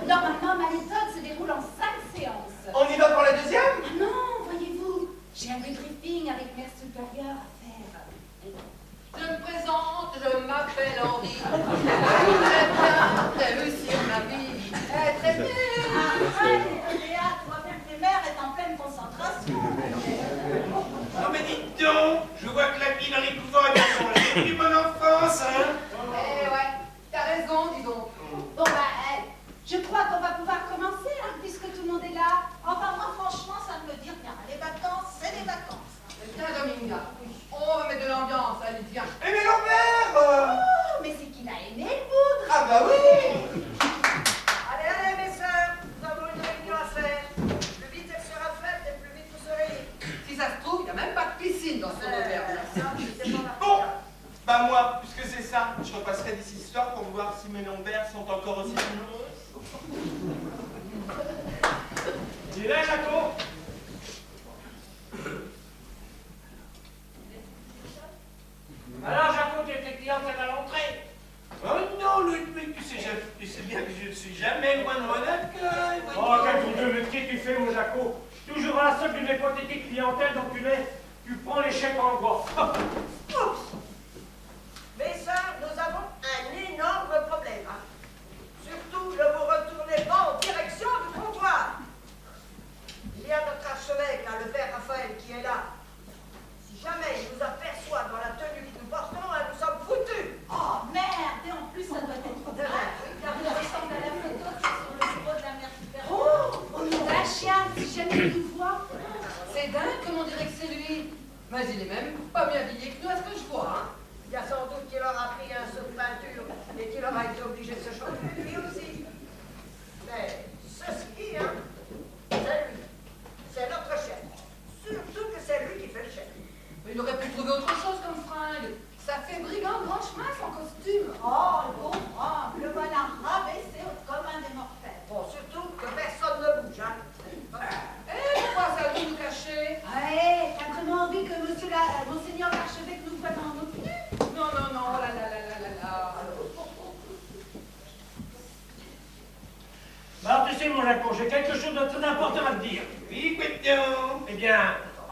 Normalement, ma méthode se déroule en 5 séances. On y va pour la deuxième? Non, voyez-vous, j'ai un débriefing avec mère supérieure à faire. Je me présente, je m'appelle Henri. J'aime bien réussir ma vie. Très bien. Léa, tu vois bien que tes mères est en pleine concentration. Non mais dites donc, je vois que la vie dans les couvents a changé depuis mon enfance, hein. Eh ouais, t'as raison, dis donc. Bon, bah, je crois qu'on va pouvoir commencer, hein, puisque tout le monde est là. Enfin, moi, franchement, ça ne me dit rien. Les vacances, c'est les vacances. Tiens, Dominga, on va mettre de l'ambiance, allez, viens. Eh mais Lambert! Oh, mais c'est qu'il a aimé le poudre. Ah bah oui! Allez, allez, mes sœurs, nous avons une réunion à faire. Plus vite elle sera faite, et plus vite vous serez. Si ça se trouve, il n'y a même pas de piscine dans son auberge. Bon! Bah moi, puisque c'est ça, je repasserai d'ici ce soir pour voir si mes Lambert sont encore aussi nombreuses. Il est là, Jaco? Alors, Jaco, tu étais clientèle à l'entrée? Oh non, Ludwig, tu sais bien que je ne suis jamais loin de mon accueil. Oh, quel tour de métier tu fais, mon Jaco? Toujours à la solde d'une hypothétique clientèle dont tu prends les chèques en bois. Oups! Mes sœurs, nous avons un énorme problème. Hein. Surtout, ne vous retournez pas en direction du comptoir. Il y a notre archevêque, là, le père Raphaël, qui est là. Si jamais il nous aperçoit dans la tenue que nous portons, hein, nous sommes foutus. Oh, merde. Et en plus, ça doit être drôle. Car il ressemble à la photo qui est sur le bureau de la mère supérieure. Oh, on dirait un chien, si jamais il nous voit. C'est dingue comme on dirait que c'est lui. Mais il est même pas mieux habillé que nous à ce que je vois, hein. Il y a sans doute qu'il aura pris un saut de peinture et qu'il aura été obligé de se changer lui aussi. Mais ceci, hein, c'est lui. C'est notre chef. Surtout que c'est lui qui fait le chef. Mais il aurait pu trouver autre chose comme fringue. Ça fait brigand de grand chemin, son costume. Oh, le bon franc, le voilà rabaissé au commun des mortels. Bon, surtout que personne ne bouge, hein. Eh, pourquoi ça nous cacher? Ouais, t'as vraiment envie que monseigneur l'archevêque nous voit dans nos tenues? Non, non, non, oh là là là là là là. Alors, tu sais, mon Jaco, j'ai quelque chose de très important à te dire. Oui, Quentin. Eh bien,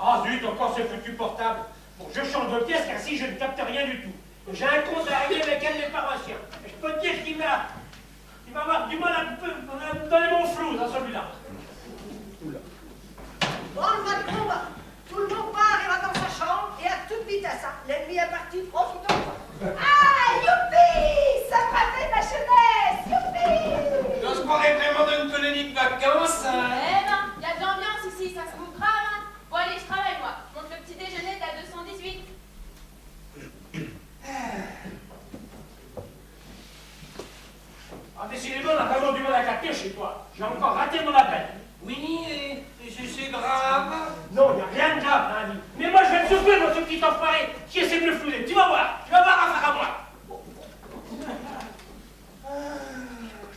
ah zut, encore ce foutu portable. Bon, je change de pièce car si je ne capte rien du tout. J'ai un compte à régler avec un des paroissiens. Et je peux te dire qu'il va avoir du mal à me donner mon flou dans celui-là. Bon, le va de combat. Tout le monde part et va dans sa chambre et à toute vitesse, hein. L'ennemi est parti, profitons. Ah, youpi! Ça m'a fait ma jeunesse! Youpi! On se croirait vraiment dans une colonie de vacances, hein. Eh ben, il y a de l'ambiance ici, ça se trouve grave, hein. Bon, allez, je travaille, moi. Je monte le petit déjeuner de la 218. Ah, décidément, on a vraiment du mal à capter chez toi. J'ai encore raté mon appel. Oui, et c'est grave. Non, il n'y a rien de grave, hein, Ali. Mais moi, je vais te souffrir, moi, ce petit enfoiré qui essaie de me flouer. Tu vas voir affaire à moi.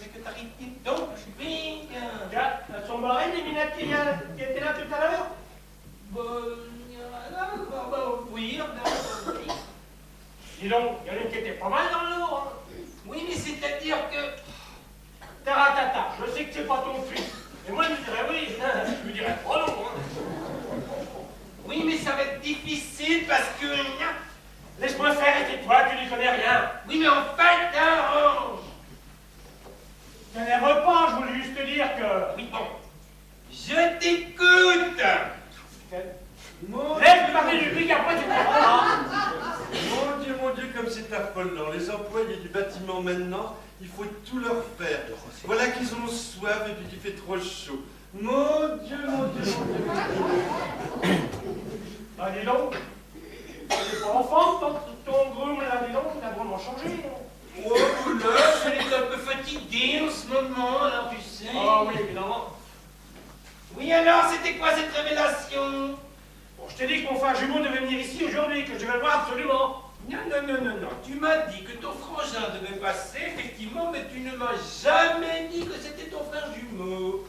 Mais que t'arrives-t-il donc, Ludwig? Tiens, elles sont barrées, les minettes qui étaient là tout à l'heure? Oui, oui. Dis donc, il y en a une qui était pas mal dans l'eau, hein. Oui, mais c'est-à-dire que... Taratata, je sais que c'est pas ton fils. Et moi, je lui dirais oui, je lui dirais oh non, hein. Oui, mais ça va être difficile parce que... Laisse-moi faire et tais-toi, tu n'y connais rien. Oui, mais en fait, hein, T'énerve pas, je voulais juste te dire que... oui, bon. Je t'écoute. Mon Laisse parler du pic, après tu comprends. Mon Dieu, comme c'est affolant. Les employés du bâtiment maintenant, il faut tout leur faire. Voilà qu'ils ont soif et puis qu'il fait trop chaud. Mon Dieu, mon Dieu, mon Dieu. Ah, dis donc, c'est pas enfant, ton groom là, dis donc, il a vraiment changé. Oh là, je suis un peu fatigué en ce moment, alors tu sais. Ah oui, évidemment. Oui, alors, c'était quoi cette révélation? Bon, je t'ai dit que mon frère jumeau devait venir ici aujourd'hui, que je vais le voir absolument. Non, non, non, non, non. Tu m'as dit que ton frangin devait passer, effectivement, mais tu ne m'as jamais dit que c'était ton frère jumeau.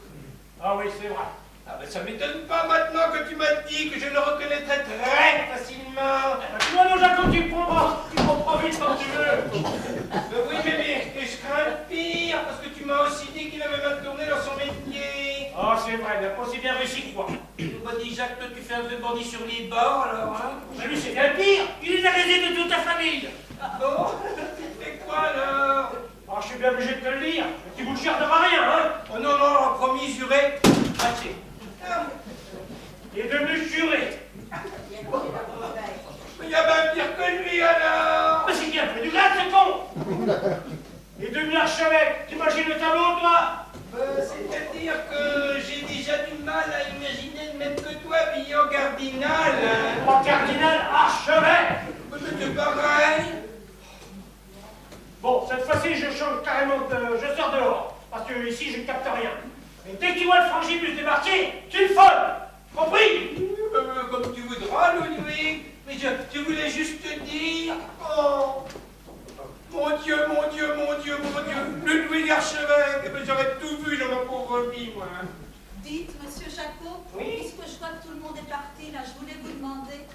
Ah oui, c'est vrai. Ah ben ça m'étonne pas maintenant que tu m'as dit que je le reconnaîtrais très facilement. Tu vois, non, Jacob, tu comprends vite quand tu veux. Oui, mais que je crains le pire, parce que tu m'as aussi dit qu'il avait mal tourné dans son métier. Ah, c'est vrai, il n'a pas aussi bien réussi que toi. Tu m'as dit, Jacques, toi tu fais un peu bandit sur les bords, alors, hein? Mais lui, c'est bien pire. Il est arrêté de toute ta famille. Bon, tu fais quoi, alors? Ah, je suis bien obligé de te le dire. Tu vous gardera rien, hein. Oh non, non, promis, juré, lâché. Il est devenu juré. Mais il y a bien pire que lui, alors. Mais c'est bien fait du grade, ce con. Il est devenu archevêque. T'imagines le tableau, toi? C'est-à-dire que j'ai déjà du mal à imaginer le même que toi habillé en cardinal. Pas cardinal, archevêque. Mais c'est pareil. Bon, cette fois-ci, je change carrément je sors dehors. Parce que ici, je ne capte rien. Et dès que tu vois le frangibus débarquer, tu le folles. Compris? Comme tu voudras, Ludwig. Mais je voulais juste te dire... Oh, mon Dieu, mon Dieu, mon Dieu, mon Dieu. Ludwig archevêque. Mais j'aurais tout vu dans ma pauvre vie, moi. Dites, monsieur Jacot, Oui? puisque je vois que tout le monde est parti, là, je voulais vous demander.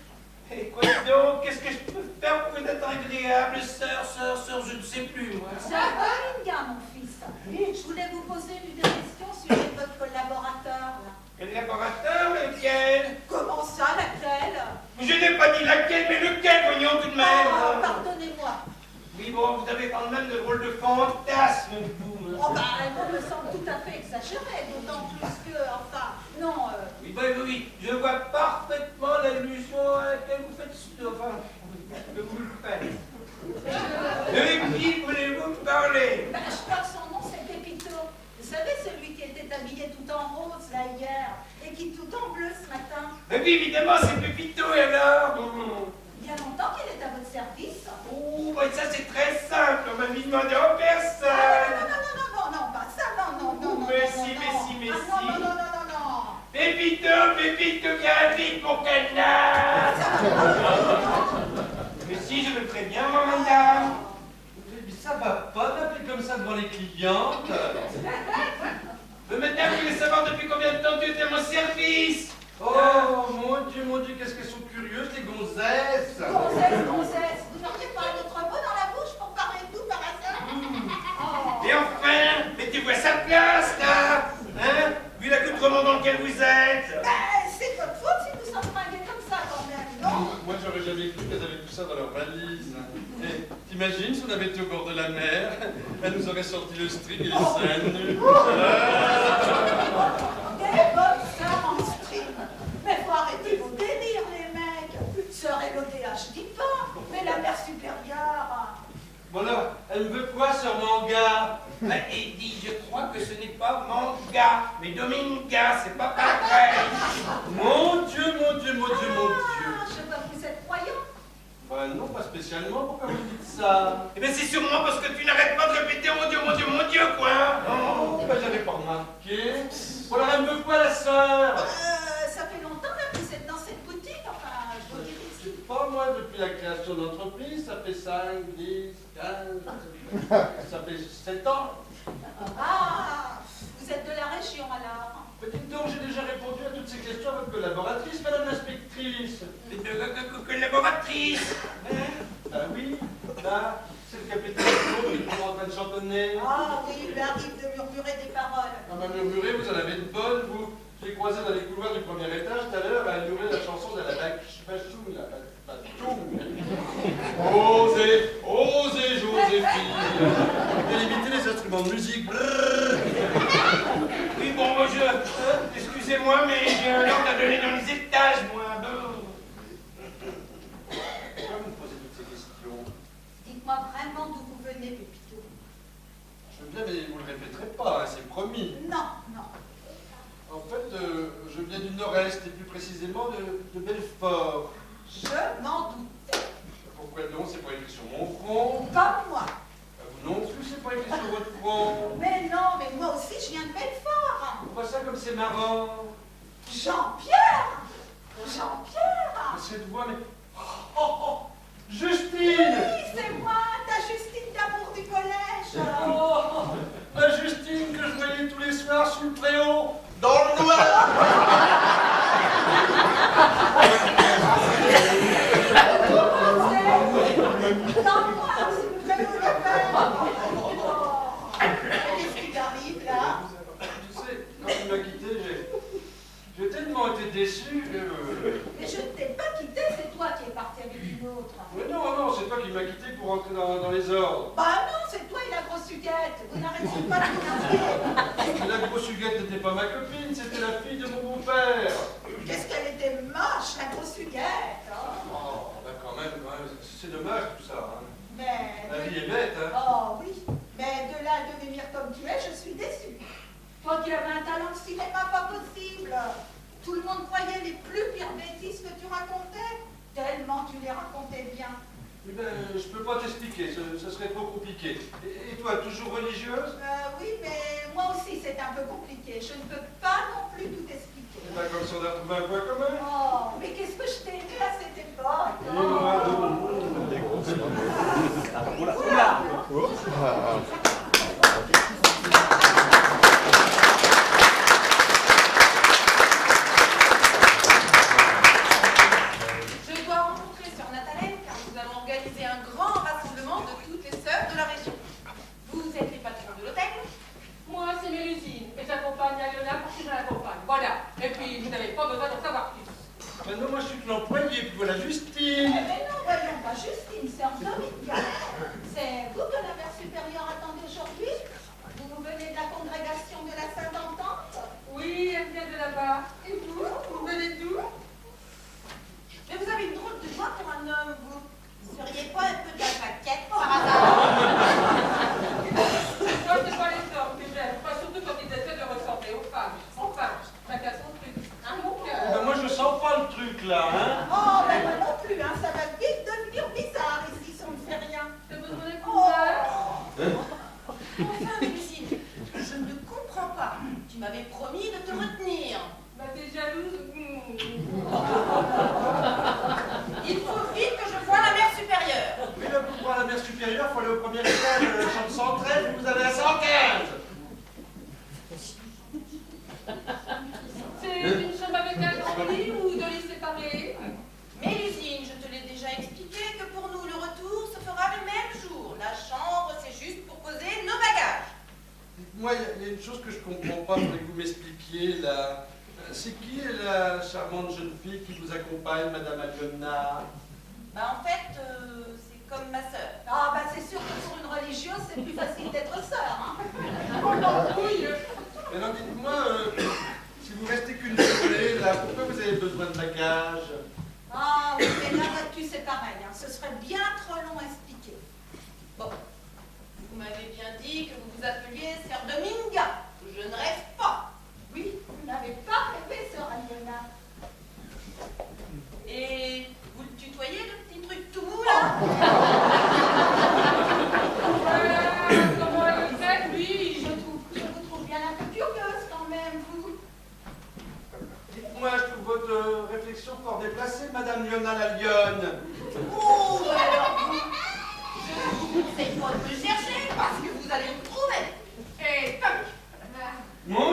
Et quoi donc? Qu'est-ce que je peux faire pour être agréable, sœur, je ne sais plus, moi. Sœur Bolinga, mon fils. Je voulais vous poser une question sur votre collaborateur, là. Quel laboratoire, lequel? Comment ça, laquelle? Je n'ai pas dit laquelle, mais lequel, voyons tout de même. Oh, pardonnez-moi. Oui, bon, vous avez quand même de drôles de fantasmes, vous. Oh, bah, elle me semble tout à fait exagérée, d'autant plus que, enfin, non, Oui, bah oui, je vois parfaitement l'allusion à laquelle vous faites, enfin, que vous le faites. De qui voulez-vous me parler? bah, je crois que son nom, c'est Pépito. Vous savez, celui qui était habillé tout en rose, là, hier, et qui tout en bleu ce matin. Mais oui, évidemment, c'est Pépito, et alors? Il y a longtemps qu'il est à votre service. Oh, bah ça, c'est très simple, on m'a mis demandé en personne. Non, pas ça, non. Mais si. Ah, non. Pépito, viens vite, mon canard. Mais si, je le préviens, moi, madame. Mais ça va pas d'appeler comme ça devant les clientes. Mais madame, vous voulez savoir depuis combien de temps tu es à mon service? Oh, mon Dieu, qu'est-ce qu'elles sont curieuses, les gonzesses. Gonzesse, vous n'auriez pas un autre mot dans la bouche pour parler de vous par hasard? Oh. Et enfin, mettez-vous à sa place, là. Hein? Vu l'accoutrement dans lequel vous êtes. C'est votre faute si nous sommes fringués comme ça quand même, non? Moi, j'aurais jamais cru qu'elles avaient tout ça dans leur valise. Et t'imagines si on avait été au bord de la mer, elle nous aurait sorti le string et les seins nus. Quelle bonne sœur en string. Mais faut arrêter vos délires, les mecs. Sœur Élodie, je dis pas, mais la mère supérieure. Bon alors, elle me veut quoi, sœur Manga? Et dit, je crois que ce n'est pas manga, mais Dominga, c'est pas pareil. Mon Dieu. Ah, je vois que vous êtes croyant. Bah non, pas spécialement, pourquoi vous dites ça? Eh bien, c'est sûrement parce que tu n'arrêtes pas de répéter mon Dieu, quoi. Oh, bah j'avais pas remarqué. Bon alors, elle me veut quoi, la sœur? Ça fait longtemps là que vous êtes dans cette boutique, enfin, je dois dire ici. Pas moi, depuis la création d'entreprise, ça fait 5, 10, 15, ça fait 7 ans. Ah, vous êtes de la région alors. Petite donc, j'ai déjà répondu à toutes ces questions à votre collaboratrice, madame l'inspectrice. Collaboratrice. Ah oui, là, c'est le capitaine Claude qui est en train de chantonner. Ah oui, il lui arrive de murmurer des paroles. Ah bah murmurer, vous en avez de bonnes, vous. Je l'ai croisée dans les couloirs du premier étage tout à l'heure, elle murmurait la chanson de la Bachoum, la Bachoum. Osez, Joséphine. Elle imitait les instruments de musique. Oui, bon, moi, excusez-moi, mais j'ai un ordre à donner dans les étages, moi. Pourquoi vous me posez toutes ces questions? Dites-moi venez, Pépito. Je veux bien, mais vous ne le répéterez pas, hein, c'est promis. Non, non. En fait, je viens du nord-est, et plus précisément de Belfort. Je m'en doutais. Pourquoi donc? C'est pas écrit sur mon front. Comme moi. Vous non plus, c'est pas écrit sur votre front. Mais non, mais moi aussi, je viens de Belfort. On voit ça comme c'est marrant. Jean-Pierre. Jean-Pierre. Cette voix, mais... Oh, Justine! Oui, c'est moi, ta Justine d'amour du collège. Oh, la Justine que je voyais tous les soirs sous le préau, dans le noir! Dans le noir, si vous avez le faire. Qu'est-ce qui t'arrive là? Tu sais, quand il m'a quitté, j'ai tellement été déçu. Mais je ne t'ai pas quitté, c'est toi qui es parti avec une autre. Mais non, c'est toi qui m'as quitté pour entrer dans les ordres. Bah non, c'est toi et la grosse Huguette. Vous n'arrêtez pas de vous Mais la grosse Huguette n'était pas ma copine, c'était la fille de mon beau-père. Qu'est-ce qu'elle était moche, la grosse Huguette. Oh, bah quand même, c'est dommage tout ça. Hein. Mais... La vie est bête, hein. Oh oui, mais de là à devenir comme tu es, je suis déçue. Toi qui avais un talent de cinéma pas possible. Tout le monde croyait les plus pires bêtises que tu racontais, tellement tu les racontais bien. Eh ben, je peux pas t'expliquer, ce serait trop compliqué. Et toi, toujours religieuse? Oui, mais moi aussi c'est un peu compliqué. Je ne peux pas non plus tout expliquer. Eh ben, comme si on a trouvé un point commun. Oh, mais qu'est-ce que je t'ai aimé à cette époque? Et moi, Je dois rencontrer Sœur Nathalène car nous allons organiser un grand rassemblement de toutes les sœurs de la région. Vous êtes les patrons de l'hôtel? Moi, c'est Mélusine, et j'accompagne Aliona parce que je l'accompagne. Voilà. Et puis, vous n'avez pas besoin d'en savoir plus. maintenant, moi, je suis que l'employé, puis voilà Justine. Mais non, voyons pas Justine, c'est Dominica. C'est vous que la mère supérieure attendait aujourd'hui? Vous venez de la congrégation de la Sainte-Entente? Oui, elle vient de là-bas. Et vous? Vous venez d'où? Mais vous avez une drôle de voix pour un homme, vous. Vous seriez pas un peu de la jaquette par hasard? Moi, c'est pas les hommes que j'aime, pas surtout quand ils essaient de ressembler aux femmes. Enfin, chacun son truc. Hein, mon Eh cœur? ben, moi, je sens pas le truc, là, hein. Oh, mais moi non plus, hein, ça va vite devenir bizarre ici si on ne fait rien. T'as besoin d'un Oh. couvert? Enfin, Mélusine, je ne comprends pas. Tu m'avais promis de te retenir. Bah, t'es jalouse? Il faut vite que je voie la mère supérieure. Oui, là, pour voir la mère supérieure, il faut aller au premier étage, chambre 113, vous allez à 115. C'est une chambre avec un grand lit ou deux lits séparés? Mélusine, je te l'ai déjà expliqué que pour nous, le retour se fera le même jour. La chambre, c'est juste pour poser nos bagages. Dites-moi, il y a une chose que je comprends pas, faudrait que vous m'expliquiez, là. C'est qui est la charmante jeune fille qui vous accompagne, Madame Aliona? Bah, en fait, c'est comme ma sœur. Ah, bah c'est sûr que pour une religieuse, c'est plus facile d'être sœur, hein. Oui. Mais alors, dites-moi, si vous restez qu'une journée, là, pourquoi vous avez besoin de bagages? Ah oui, mais là, là-dessus, c'est pareil, hein. Ce serait bien trop long à expliquer. Bon, vous m'avez bien dit que vous vous appeliez Sœur Dominga. Je ne rêve pas. Oui, vous n'avez pas rêvé, sœur Aliona. Et vous le tutoyez, le petit truc tout mou, là? Comment elle le fait, lui? Je vous trouve bien un peu curieuse quand même, vous. Dites-moi, je trouve votre réflexion fort déplacée, Madame Liona la lionne. Oh, alors vous, je vous conseille pas de me chercher parce que vous allez me trouver. Et toc! Mon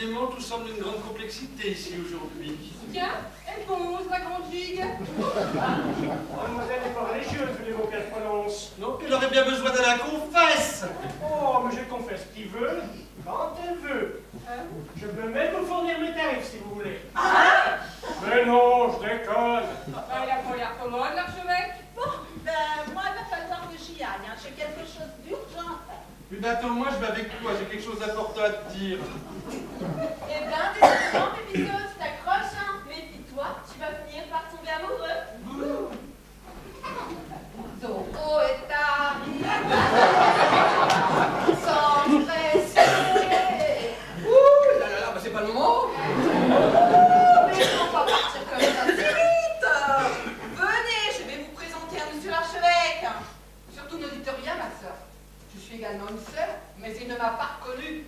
Décidément, tout semble d'une grande complexité ici aujourd'hui. Tiens, elle pose, ma grande gigue. Mademoiselle n'est pas religieuse, voulez-vous qu'elle prononce? Donc, elle aurait bien besoin de la confesse. Oh, mais je confesse qui veut, quand elle veut. Je peux même vous fournir mes tarifs si vous voulez. Mais non, je déconne. Elle a pas l'air commode, l'archevêque. Bon, ben, moi, il va falloir que j'y aille. Hein. J'ai quelque chose d'urgent à faire. Puis bientôt, moi, je vais avec toi. J'ai quelque chose d'important à te dire. Eh ben, décidément, Pépito, tu t'accroches, hein. Méfie-toi, tu vas finir par tomber amoureux. Zorro est arrivé sans presser. Ouh là là là, bah c'est pas le moment. Mais on va partir comme ça si vite. Venez, je vais vous présenter à monsieur l'archevêque. Surtout ne dites rien, ma sœur. Je suis également une sœur, mais il ne m'a pas reconnue.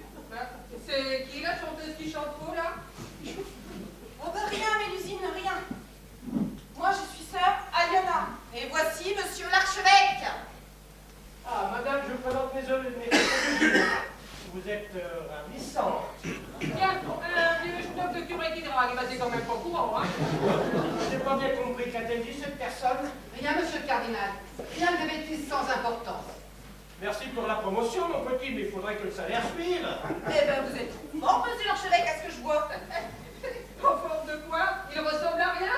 C'est qui la chanteuse qui chante trop là? Oh ben rien, Mélusine, rien. Moi, je suis sœur Aliona. Et voici monsieur l'archevêque. Ah, madame, je présente mes œuvres. Vous êtes ravissante. Tiens, un vieux schnock de curé qui drague, bah c'est quand même pas courant, hein? Je n'ai pas bien compris qu'a-t-elle dit cette personne. Rien, monsieur le cardinal. Rien de bêtises sans importance. Merci pour la promotion, mon petit, mais il faudrait que le salaire suive. Eh ben, vous êtes fort, monsieur l'archevêque, à ce que je vois. En forme de quoi? Il ressemble à rien?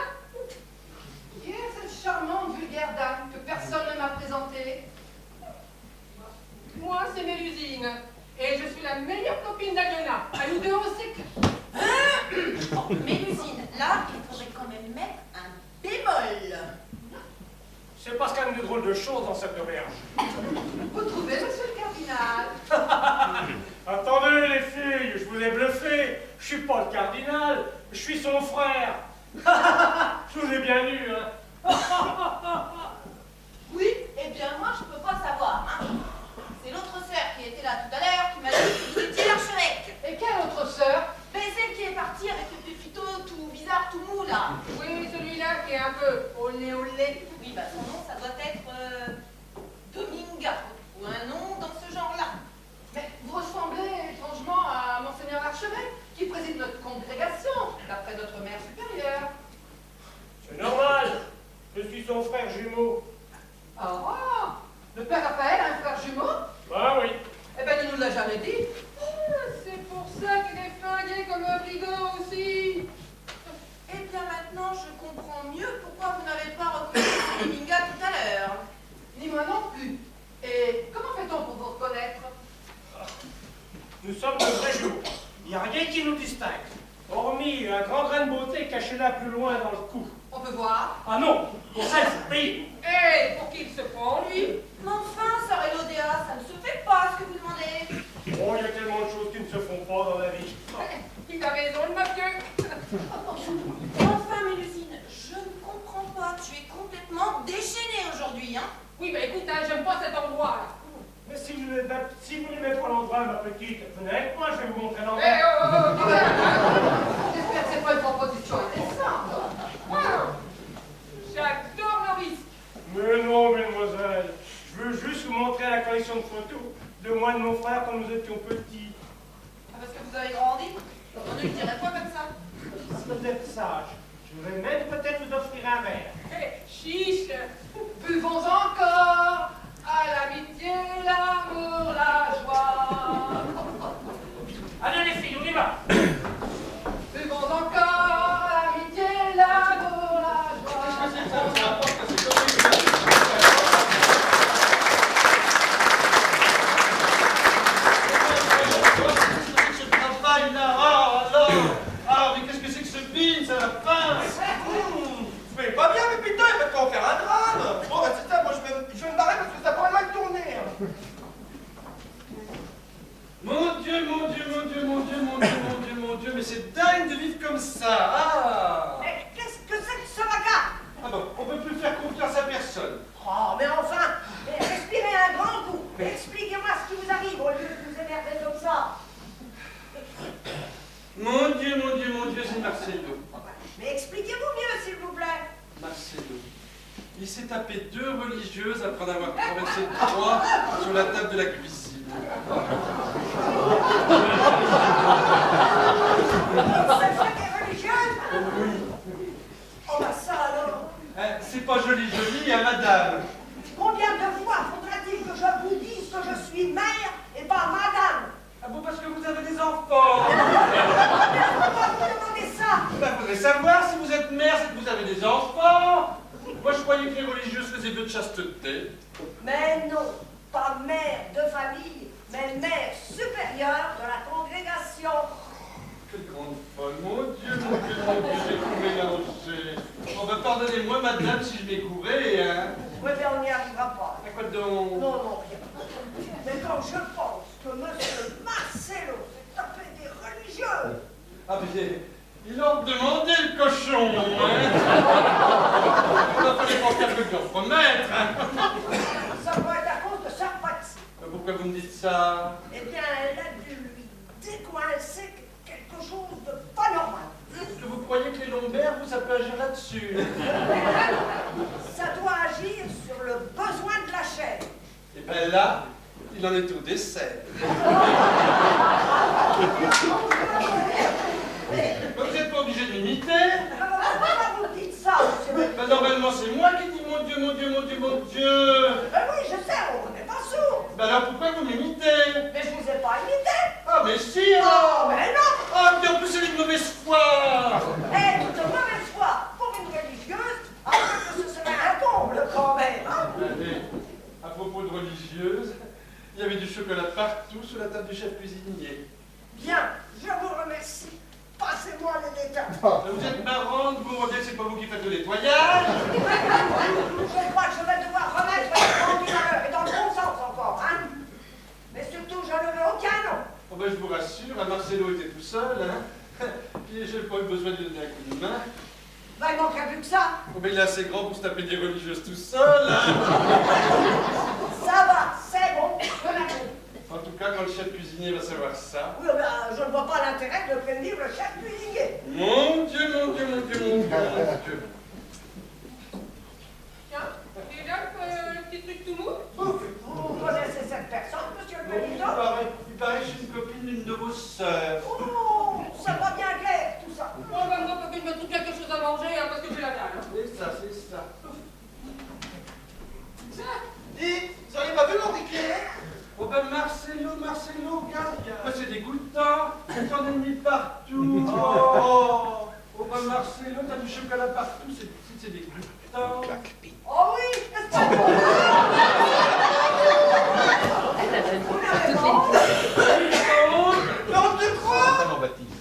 Qui est cette charmante vulgaire dame que personne ne m'a présentée? Moi, c'est Mélusine. Et je suis la meilleure copine d'Aliona. À nous deux, on sait que... Oh, Mélusine, là, il faudrait quand même mettre un bémol. C'est parce qu'il y a de drôles de choses dans cette auberge. Vous trouvez, monsieur le cardinal? Attendez, les filles, je vous ai bluffé. Je suis pas le cardinal, je suis son frère. Je vous ai bien eu, hein. Oui, eh bien, moi, je peux pas savoir, hein. C'est l'autre sœur qui était là tout à l'heure qui m'a dit que vous étiez l'archevêque. Et quelle autre sœur? Mais celle qui est partie avec le Pépito tout bizarre, tout mou, là. Oui, celui-là qui est un peu olé olé. Oui, bah, son nom, ça doit être Dominga, ou un nom dans ce genre-là. Mais vous ressemblez étrangement à Monseigneur l'archevêque, qui préside notre congrégation, d'après notre mère supérieure. C'est normal. Je suis son frère jumeau. Ah, le père Raphaël a un frère jumeau? Ah oui. Eh ben, il nous l'a jamais dit. Ah, c'est pour ça qu'il est flingué comme un brigand aussi. Eh bien, maintenant, je comprends mieux pourquoi vous n'avez pas reconnu Dominga tout à l'heure. Ni moi non plus. Et comment fait-on pour vous reconnaître? Nous sommes de vrais jumeaux. Il n'y a rien qui nous distingue. Hormis un grand grain de beauté caché là plus loin dans le cou. On peut voir. Ah non, pour ça, il faut payer. Et pour qui il se prend, lui? Mais enfin, sœur Elodéa, ça ne se fait pas ce que vous demandez. Oh, il y a tellement de choses qui ne se font pas dans la vie. Il a raison, le mafieux. Enfin, Mélusine, je ne comprends pas. Tu es complètement déchaînée aujourd'hui, hein. Oui, bah écoute, hein, j'aime pas cet endroit-là. Mais si vous n'aimez pas l'endroit, ma petite, venez avec moi, je vais vous montrer Eh, l'endroit. J'espère que c'est pas une proposition intéressante. J'adore le risque. Mais non, mesdemoiselles, je veux juste vous montrer la collection de photos de moi et de mon frère quand nous étions petits. Ah, parce que vous avez grandi. On ne le dirait pas comme ça. Si vous êtes sage, je vais même peut-être vous offrir un verre. Eh, chiche. Buvons encore à l'amitié, l'amour, la joie. Allez les filles, on y va. Buvons encore à l'amitié, l'amour, la joie. Ce travail là, alors, mais qu'est-ce que c'est que ce bin, ça la pince? Vous faites pas bien, mais putain, il va pas en faire un drame. Bon, bah c'est ça, moi je vais me barrer parce que ça pourrait mal tourner. Mon Dieu, mon Dieu, mon Dieu, mon Dieu, mon Dieu, mon Dieu, mon Dieu, mais c'est dingue de vivre comme ça. Ah, Mais qu'est-ce que c'est que ce vaca? ah bon, on peut plus faire confiance à personne. Oh, mais enfin, mais respirez un grand coup. Expliquez-moi ce qui vous arrive au lieu de vous énerver comme ça. Mon Dieu, mon Dieu, mon Dieu, c'est Marcelo. Mais expliquez-vous mieux, s'il vous plaît. Marcelo. Il s'est tapé 2 religieuses après en avoir traversé 3 sur la table de la cuisine. de chasteté. Mais non, pas mère de famille, mais mère supérieure de la congrégation. Quelle grande folle. Mon Dieu, j'ai tout mélangé. Oh, ben, pardonnez-moi, madame, si je m'ai gouré, hein. Oui, mais on n'y arrivera pas. À quoi donc? Non, non, rien. Mais quand je pense que monsieur Marcelo s'est tapé des religieux. Ah, mais il en demandait le cochon, hein. On n'a pas les pancartes que lui en promettre, hein. Ça doit être à cause de sa pâtisserie. Pourquoi vous me dites ça? Eh bien, elle a dû lui décoincer quelque chose de pas normal. Est-ce que vous croyez que les lombaires, vous, ça peut agir là-dessus? Ça doit agir sur le besoin de la chair. Et ben là, il en est au dessert. Vous n'êtes pas obligé de m'imiter. Pourquoi vous dites ça, monsieur? Ben, normalement, c'est moi qui dis mon Dieu, mon Dieu, mon Dieu, mon Dieu. Oui, je sais, on n'est pas sourd. Ben alors, pourquoi vous m'imitez? Mais je vous ai pas imité. Ah, mais si, Oh, alors. mais non. Ah, mais en plus, elle est de mauvaise foi. Eh, de mauvaise foi pour une religieuse, alors que ce serait un comble quand même. Hein? Allez, à propos de religieuse, il y avait du chocolat partout sur la table du chef cuisinier. Bien, je vous remercie. Passez-moi les détails. Vous êtes marrante, vous me dites que c'est pas vous qui faites le nettoyage. Je crois que je vais devoir remettre les pendules à l'heure et dans le bon sens encore, hein. Mais surtout, je ne veux aucun nom. Oh ben, je vous rassure, Marcelo était tout seul, hein. Puis j'ai pas eu besoin de lui donner un coup de main. Ben, il manquerait plus que ça. Oh ben, il est assez grand pour se taper des religieuses tout seul, hein. Ça va, c'est bon, je l'avoue. En tout cas, quand le chef cuisinier va savoir ça. Oui, ben, je ne vois pas l'intérêt de prévenir le chef cuisinier. Mon Dieu, mon Dieu, mon Dieu, mon Dieu, mon Dieu. Tiens, déjà le petit truc tout mou? Vous connaissez cette personne, monsieur le Il président? paraît que je suis une copine d'une de vos sœurs. Oh, ça va bien clair, tout ça. Oh, ben moi, faut que je me trouve quelque chose à manger, hein, parce que j'ai la dalle. Hein. C'est ça, c'est ça. Dites, vous n'auriez pas vu mon éclair? Oh ben Marcelo, regarde, ben, c'est dégoûtant, t'en as mis partout. Oh, oh ben Marcelo, t'as du chocolat partout, c'est dégoûtant. Oh oui, n'est-ce pas? Vous n'avez pas honte? Non, de quoi?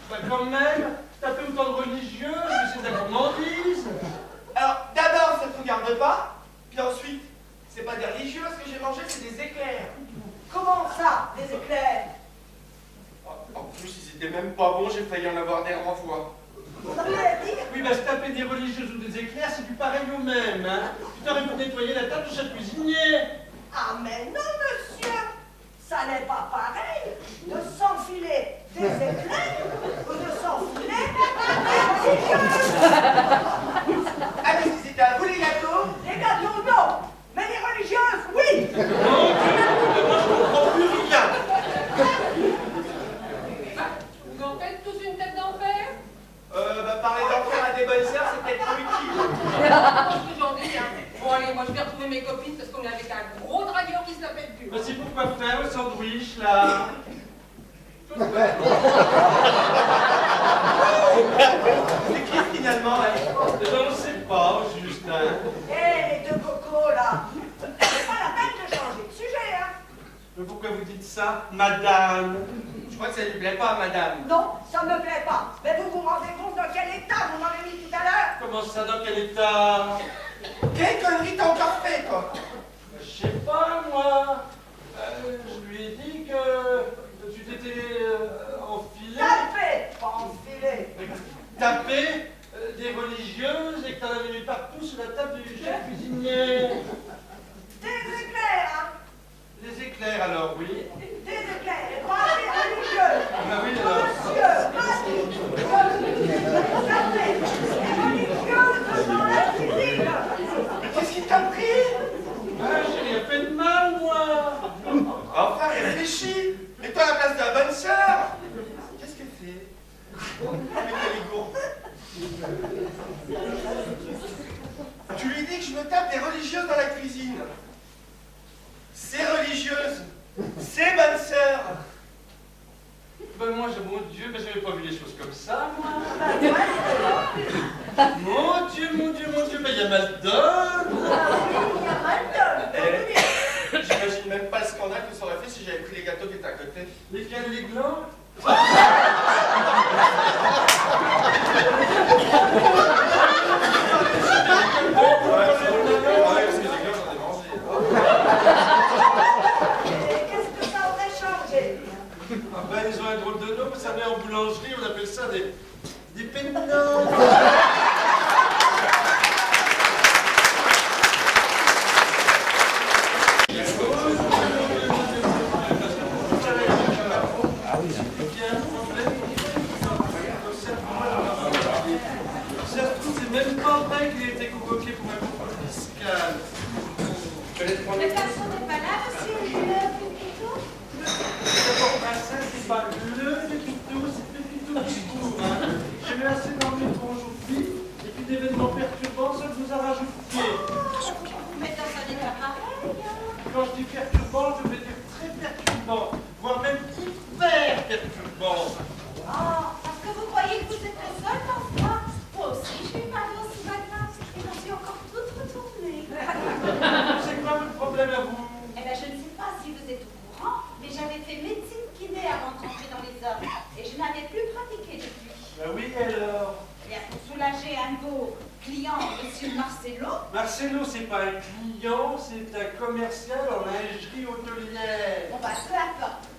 Ben quand même, t'as fait autant de religieuses, mais c'est de la gourmandise. Alors, d'abord, ça ne vous regarde pas. Puis ensuite, c'est pas des religieuses que j'ai mangé, c'est des éclairs. Comment ça, des éclairs? En plus, ils étaient même pas bons, j'ai failli en avoir des renvois. Vous savez à dire? Oui, ben se taper des religieuses ou des éclairs, c'est du pareil au même, hein. Tu t'aurais pu nettoyer la table du chef cuisinier. Ah, mais non, monsieur! Ça n'est pas pareil de s'enfiler des éclairs ou de s'enfiler des religieuses! Ah, mais si c'était à vous les gâteaux? Les gâteaux, non! Mais les religieuses, oui! Mon Dieu, moi je comprends plus rien. Vous en faites tous une tête d'enfer? Bah, parler d'enfer à des bonnes sœurs, c'est peut-être trop utile. Ce que j'en dis, hein. Bon, allez, moi je vais retrouver mes copines parce qu'on est avec un gros dragueur qui se la pète dur. Ben, c'est pourquoi faire le sandwich, là. C'est qui finalement, elle? Eh ben, on sait pas, au juste, hein. Hé, les deux cocos, là! C'est pas la peine de changer de sujet, hein! Mais pourquoi vous dites ça, madame? Je crois que ça ne lui plaît pas, madame. Non, ça me plaît pas. Mais vous vous rendez compte dans quel état vous m'avez mis tout à l'heure? Comment ça, dans quel état? Quelle connerie t'as encore fait, toi? Je sais pas, moi. Je lui ai dit que tu t'étais enfilé. Tapé, pas enfilé. Tapé des religieuses et que t'en avais mis partout sur la table du chef cuisinier. Des éclairs, hein? Les éclairs, alors, oui. Des éclairs, et pas des religieux. Ah oui, alors. Monsieur, vas-y, vous savez, les religieuses dans la cuisine. Qu'est-ce qui t'a pris? Ah, j'ai rien fait de mal, moi. Enfin, réfléchis. Mets-toi à la place de la bonne sœur. Qu'est-ce qu'elle fait? Mais quelle est gourde. Tu lui dis que je me tape des religieuses dans la cuisine. Ces religieuses, ces bonnes sœurs. Ben moi, mon Dieu, ben j'avais pas vu les choses comme ça, moi. Mon Dieu, ben il y a mal donne. Ah oui, il y a mal des pénitents. C'est même pas vrai qu'il ait été convoqué pour un contrôle fiscal. Le garçon n'est pas là, monsieur le Pépito? D'abord, ça, c'est pas le Pépito, c'est Pépito qui court. Hein. J'ai vu assez dans le métro aujourd'hui, et puis d'événements perturbants, ça vous a rajouté. Mais dans un état pareil, Quand je dis perturbant, je veux dire très perturbant, voire même hyper perturbant. oh, parce que vous croyez que vous êtes le seul dans ce cas? Moi aussi, je suis mal dans ce matin, et j'en suis encore toute retournée. C'est quoi le problème à vous? Eh bien, je ne sais pas si vous êtes au courant, mais j'avais fait médecine kiné avant de rentrer dans les hommes, et je n'avais plus pratiqué depuis. Ben oui, alors. Eh bien, pour soulager un de vos clients, monsieur Marcello, Marcello, c'est pas un client, c'est un commercial en lingerie hôtelière. bon bah, peu importe.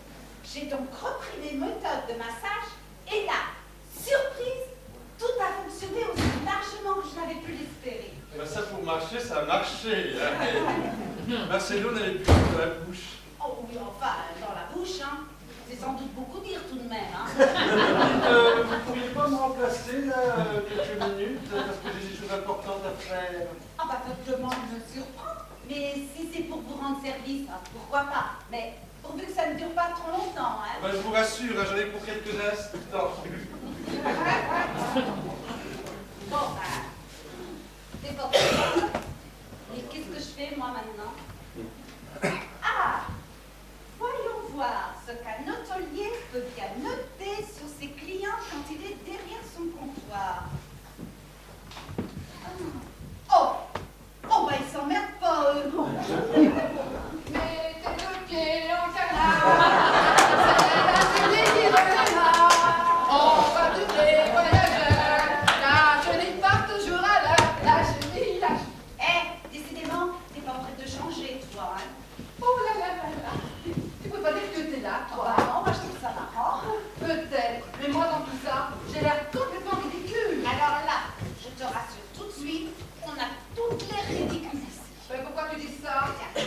J'ai donc repris les méthodes de massage, et là, surprise, tout a fonctionné aussi largement que je n'avais pu l'espérer. Ben ça, pour marcher, ça a marché. Hein. Marcello n'avait plus dans la bouche. Oh oui, enfin, dans la bouche, hein. C'est sans doute beaucoup dire tout de même, hein. Vous pourriez pas me remplacer, là, quelques minutes, parce que j'ai des choses importantes à faire. Ah bah, votre demande me surprend. Mais si c'est pour vous rendre service, hein, pourquoi pas. Mais pourvu que ça ne dure pas trop longtemps, hein. Ben, je vous rassure, hein, j'en ai pour quelques instants. Bon, bah, c'est pas possible. Mais qu'est-ce que je fais, moi, maintenant? Ah! Voyons voir ce qu'un hôtelier peut bien noter sur ses clients quand il est derrière son comptoir. Oh! Oh, bah, ils s'emmerdent pas, eux. Mettez le pied en canard, c'est la journée qui reviendra. On va tous les voyageurs, la chenille part toujours à l'heure, la chenille, la chenille. Eh, décidément, t'es pas prête de changer, toi, hein? Oh là là là là, tu peux pas dire que t'es là, Oh, toi. bah non, moi je trouve ça marrant. Peut-être, mais moi dans tout ça, j'ai l'air complètement ridicule. Alors là, je te rassure tout de suite, on a toutes les ridicules ici. Mais pourquoi tu dis ça? Tiens,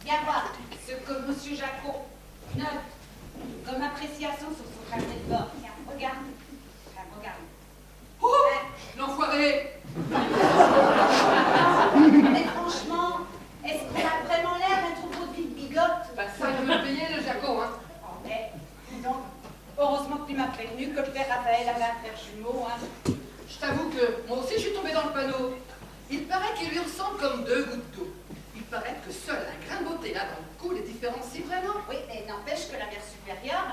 viens voir ce que monsieur Jacot note comme appréciation sur son carnet de bord. Tiens, regarde. Tiens, regarde. Oh, Ouais. l'enfoiré. Mais franchement, est-ce qu'on a vraiment l'air d'un troupeau de bigote? Bah ça, il veut me payer le Jaco, hein. Oh, mais, dis donc, heureusement que tu m'as prévenu que le père Raphaël avait un frère jumeau, hein. Je t'avoue que moi aussi je suis tombée dans le panneau. Il paraît qu'il lui ressemble comme deux gouttes d'eau. Il paraît que seul un grain de beauté là dans le cou les différencie vraiment. Oui, mais n'empêche que la mère supérieure,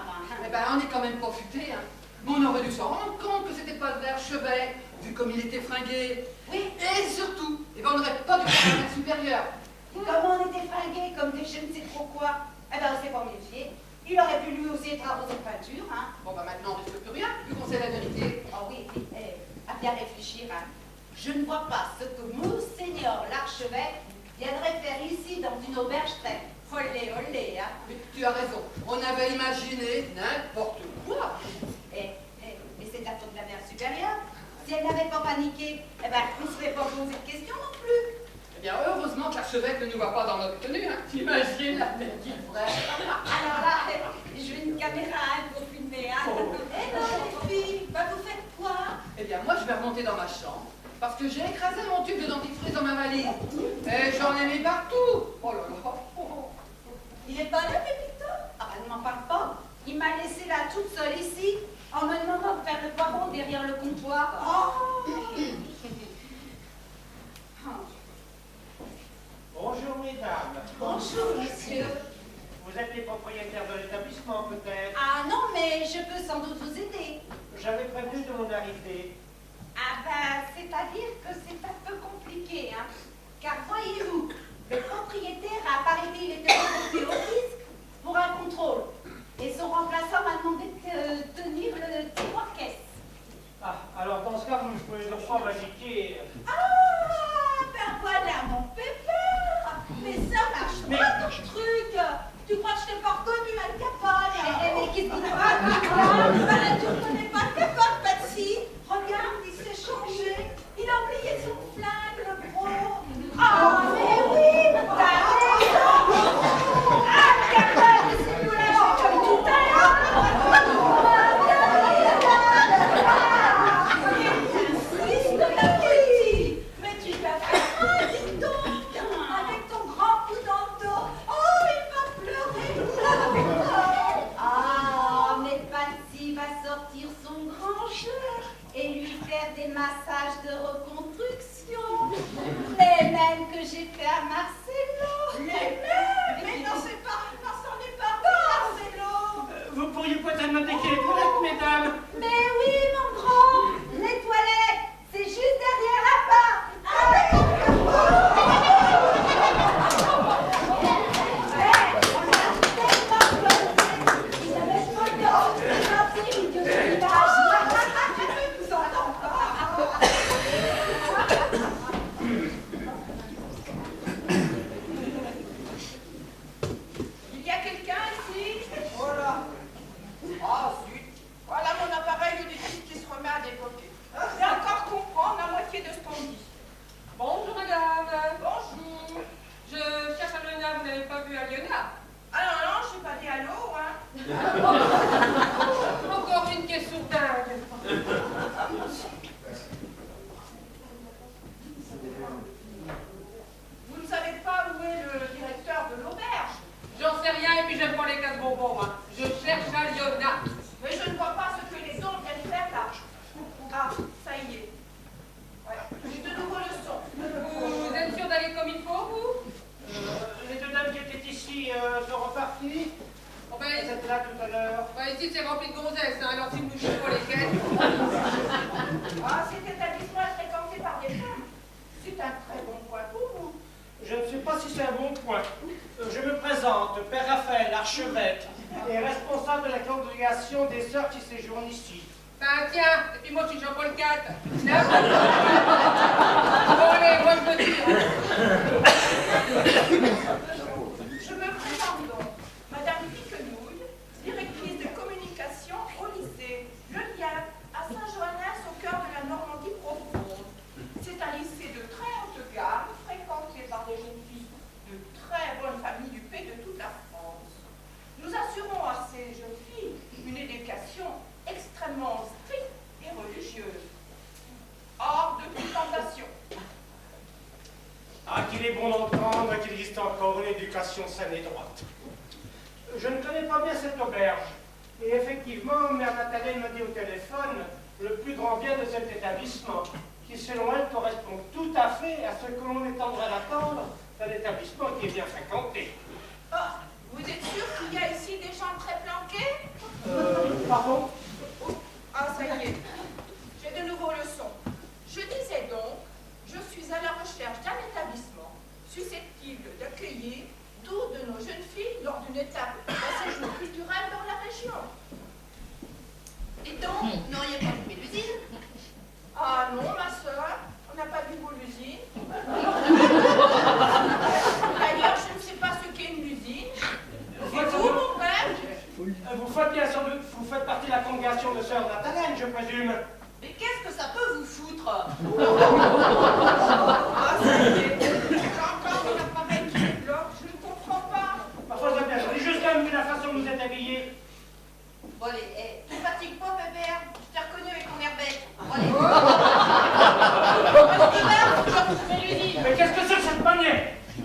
Eh ben on est quand même pas futé, hein. Mais on aurait dû s'en rendre compte que c'était pas le vrai archevêque, vu comme il était fringué. oui, Et surtout, eh ben on n'aurait pas dû faire la mère supérieure. comme on était fringués comme des je ne sais trop quoi, eh ben on s'est pas méfié. Il aurait pu lui aussi être arrosé de peinture, hein. Bon bah maintenant on risque plus rien, vu qu'on sait la vérité. Oh oui, à bien réfléchir, hein. Je ne vois pas ce que Monseigneur l'archevêque viendrait faire ici dans une auberge très olé olé, hein. Mais tu as raison, on avait imaginé n'importe quoi. Et c'est la faute de la mère supérieure. Si elle n'avait pas paniqué, eh ben on ne serait pas posé de questions non plus. Eh bien heureusement que l'archevêque ne nous voit pas dans notre tenue, hein. T'imagines la tête qu'il ferait. Alors là, je veux une caméra hein, pour filmer, hein. Eh non, les filles, bah vous faites quoi? Eh bien, moi, je vais remonter dans ma chambre, parce que j'ai écrasé mon tube de dentifrice dans ma valise. Et j'en ai mis partout. Oh là là. Oh. Il est pas là, Pépito? Ah bah ne m'en parle pas. Il m'a laissé là toute seule ici, en me demandant de faire le poireau derrière le comptoir. Oh. Bonjour, mesdames. Bonjour, monsieur. Vous êtes les propriétaires de l'établissement, peut-être? Ah non, mais je peux sans doute vous aider. J'avais prévenu de mon arrivée. Ah ben, c'est-à-dire que c'est un peu compliqué, hein. Car voyez-vous, le propriétaire a paraît-il été reporté au fisc pour un contrôle. Et son remplaçant m'a demandé de tenir le tiroir-caisse. Ah, alors dans ce cas, vous pouvez donc pas m'indiquer. Ah, ben voilà mon pépère. Mais ça marche pas ton truc. Tu crois que je t'ai pas reconnu, Al Capone? Mais qu'est-ce que tu racontes? Ben, tu reconnais pas Al Capone, Patsy? faire des massages de reconstruction, les mêmes que j'ai fait à Marcelo. Les mêmes? Mais non, c'est pas, non, c'en est pas Marcelo. Vous pourriez peut-être m'indiquer les toilettes, mesdames? Mais oui, mon grand, les toilettes, c'est juste derrière là-bas. Il y a quelqu'un ici? Voilà. Ah, zut. Voilà mon appareil auditif qui se remet à décoquer. Je vais encore comprendre la moitié de ce qu'on dit. Bonjour madame. Bonjour. Je cherche Aliona, vous n'avez pas vu Aliona? Ah non, non, je n'ai pas dit allô, hein. Encore une qui est sourdingue. Vous ne savez pas où est le directeur de l'auberge? J'en sais rien et puis j'aime pas les casse-bonbons, moi. Je cherche Aliona. Mais je ne vois pas ce que les autres viennent faire là. Ah, ça y est. Ouais, j'ai de nouveau le son. Vous êtes sûr d'aller comme il faut, vous? Les deux dames qui étaient ici sont reparties. Oh ben, Elles étaient là tout à l'heure. bah, ici c'est rempli de gonzesses, hein, alors si vous ne dites pas lesquelles. Ah, cet établissement est fréquenté par des femmes. C'est un très bon point pour vous. Je ne sais pas si c'est un bon point. Je me présente, Père Raphaël, archevêque, et responsable de la congrégation des sœurs qui séjournent ici. Ben tiens, et puis moi je suis Jean-Paul IV. Là, bon allez, moi je me tire. Je me présente donc, Madame Piquenouille, directrice de communication au lycée Le Lien, à Saint-Joannès, au cœur de la Normandie profonde. C'est un lycée de très haute gamme, fréquenté par des jeunes filles de très bonnes familles du pays de toute la France. Nous assurons à ces jeunes filles une éducation extrêmement stricte et religieuse, hors de toute tentation. Ah, qu'il est bon d'entendre qu'il existe encore une éducation saine et droite. Je ne connais pas bien cette auberge. Et effectivement, Mère Nathalie m'a dit au téléphone le plus grand bien de cet établissement, qui selon elle correspond tout à fait à ce que l'on étendrait d'attendre d'un établissement qui est bien fréquenté. Ah, vous êtes sûr qu'il y a ici des gens très planqués? Pardon? Ah, ça y est, j'ai de nouveau le son. Je disais donc, je suis à la recherche d'un établissement susceptible d'accueillir 12 de nos jeunes filles lors d'une étape d'un séjour culturel dans la région. Et donc, vous n'auriez pas vu l'usine? Ah non, ma soeur, on n'a pas vu vos usines. D'ailleurs, je ne sais pas ce qu'est une usine. Et vous, mon père? Vous faites bien sans doute, vous faites partie de la congrégation de sœurs Nathalène, je présume. Mais qu'est-ce que ça peut vous foutre? Ah, ça y est, j'ai encore mon appareil qui me bloque, je ne comprends pas. Parfois, j'aime bien, j'ai juste quand même vu la façon dont vous êtes habillés. Bon allez, te fatigue pas, pépère. Je t'ai reconnu avec ton air bête. Bon allez. Mais qu'est-ce que c'est que cette manière?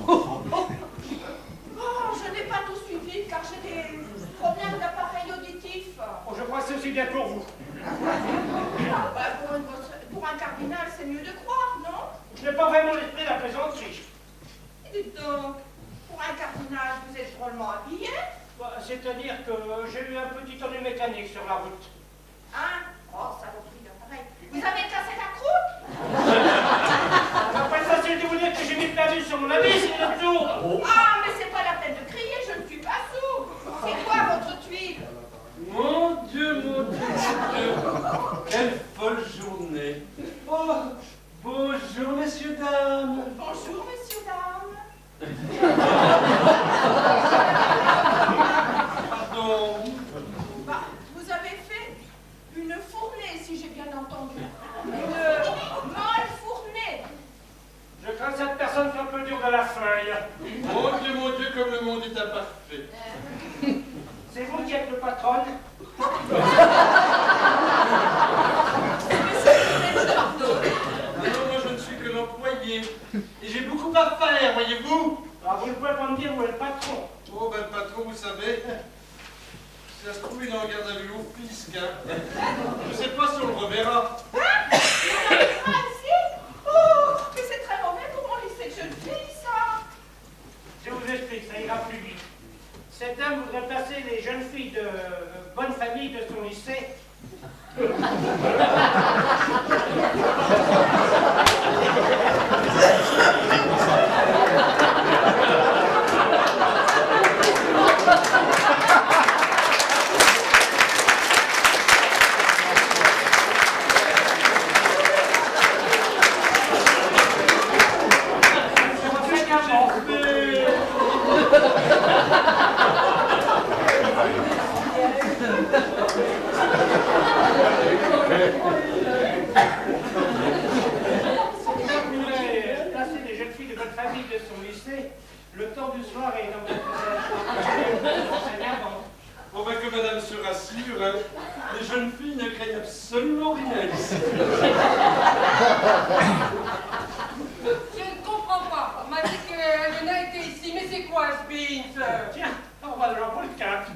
Oh, je n'ai pas tout suivi car j'ai des problèmes d'appareil auditif. Oh, je crois que c'est aussi bien pour vous. Bah, pour un cardinal, c'est mieux de croire, non? Je n'ai pas vraiment l'esprit de la plaisanterie. Dites donc, pour un cardinal, vous êtes drôlement habillé? Bah, c'est-à-dire que j'ai eu un petit ennui mécanique sur la route. Hein? Oh, saloperie d'appareil. Vous avez cassé la croûte? Ça va pas être facile de vous dire que j'ai mis la vue sur mon habit, c'est le tour. Ah, mais c'est pas la peine de crier, je ne suis pas sourd. C'est quoi votre tuile? Mon Dieu, mon Dieu, mon Dieu. Quelle folle journée. Oh, bonjour, messieurs, dames. Bonjour, messieurs, dames. Pardon. Bah, vous avez fait une fournée, si j'ai bien entendu. Une molle fournée. Je crains que cette personne soit un peu dure de la feuille. Mon Dieu, comme le monde est imparfait. C'est vous qui êtes le patron? Non, moi je ne suis que l'employé. Et j'ai beaucoup à faire, voyez-vous. Alors vous ne pouvez pas me dire où est le patron. Oh, ben le patron, vous savez, si ça se trouve, il est en garde à vue au fisc. Hein. Je ne sais pas si on le reverra. Hein? Je ne comprends pas. On m'a dit que Elena était ici, mais c'est quoi ce beans? Tiens, on va leur pour le 4.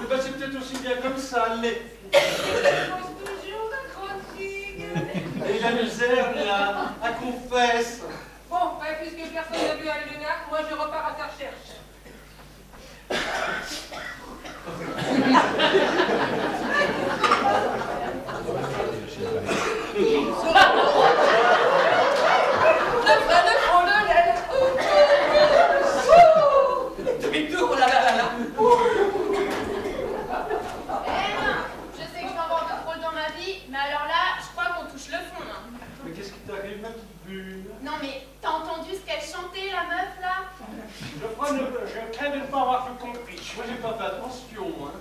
Eh ben, c'est peut-être aussi bien comme ça, mais... Et la misère, là, à confesse. Bon, ben, puisque personne n'a vu Elena, moi je repars à sa recherche. Demi-tour, oh là là là là. Je sais que je vais avoir d'autres rôles dans ma vie, mais alors là, je crois qu'on touche le fond. Hein. Mais qu'est-ce qui t'arrive, ma petite bulle? Non mais, t'as entendu ce qu'elle chantait, la meuf, là? Je crains de ne pas avoir tout compris. Moi, j'ai pas fait attention, hein.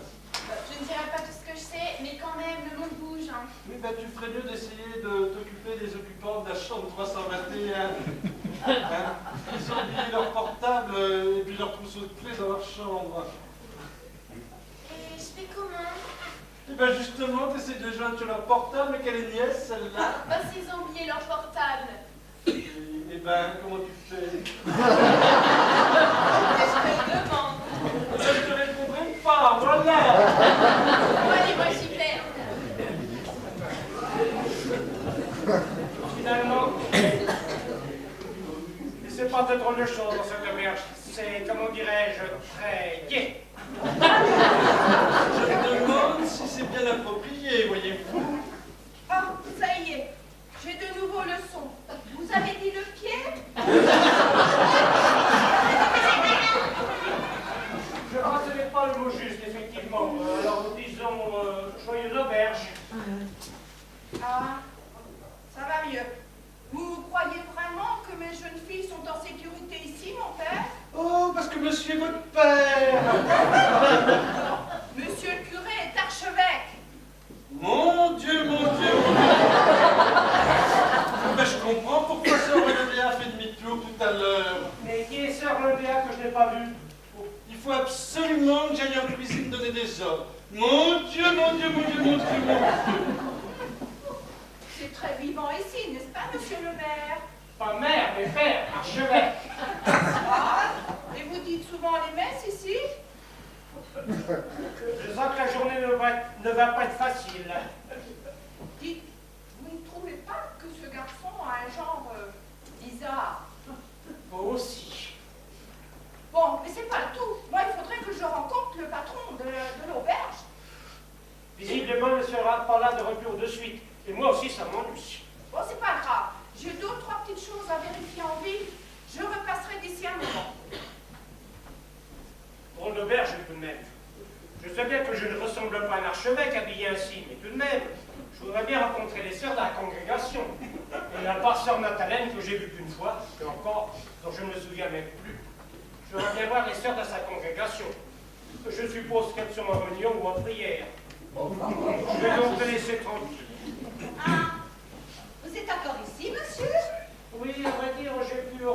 Je ne dirai pas tout ce que je sais, mais quand même, le monde bouge. Hein. Oui, ben, tu ferais mieux d'essayer de t'occuper des occupants de la chambre 321. Hein? Ils ont oublié leur portable et puis leur trousseau de clés dans leur chambre. Et je fais comment? Et ben justement, t'essaies de joindre sur leur portable, mais quelle est nièce, celle-là? Bah, s'ils ont oublié leur portable. Et ben, comment tu fais? Je te demande. Je te répondrai pas, voilà! Bon, allez, moi j'y vais. Finalement, c'est pas de drôle de choses dans cette auberge. C'est, comment dirais-je, très gai. Je me demande si c'est bien approprié, voyez-vous. Ah, ça y est, j'ai de nouveau le son. Vous avez dit le pied? Je crois que ce n'est pas le mot juste, effectivement. Alors, disons, joyeuse auberge. Ah, ça va mieux. Vous croyez vraiment que mes jeunes filles sont en sécurité ici, mon père? Oh, parce que monsieur est votre père! Monsieur le curé est archevêque. Mon Dieu, mon Dieu, mon Dieu! Ben, je comprends pourquoi Sœur Olivia a fait demi-tour tout à l'heure. Mais qui est Sœur Lodéa que je n'ai pas vue? Il faut absolument que j'aille en cuisine donner des ordres. Mon Dieu, mon Dieu, mon Dieu, mon Dieu, mon Dieu! C'est très vivant ici, n'est-ce pas, monsieur le maire? Pas mère, mais père, archevêque. Ah, et vous dites souvent les messes ici? Je sens que la journée ne va pas être facile. Dites, vous ne trouvez pas que ce garçon a un genre bizarre? Moi aussi. Bon, mais c'est pas le tout. Moi, il faudrait que je rencontre le patron de l'auberge. Visiblement, il ne sera pas là de retour de suite. Et moi aussi, ça m'ennuie. Bon, c'est pas grave. J'ai deux ou trois petites choses à vérifier en ville. Je repasserai d'ici un moment. Pour une auberge, tout de même. Je sais bien que je ne ressemble pas à un archevêque habillé ainsi, mais tout de même, je voudrais bien rencontrer les sœurs de la congrégation. Et la part sœur Nathalène que j'ai vue qu'une fois, et encore, dont je ne me souviens même plus. Je voudrais bien voir les sœurs de sa congrégation. Je suppose qu'elles sont en réunion ou en prière. Je vais donc te laisser tranquille. Ah, vous êtes encore ici, monsieur? Oui, à vrai dire, j'ai pu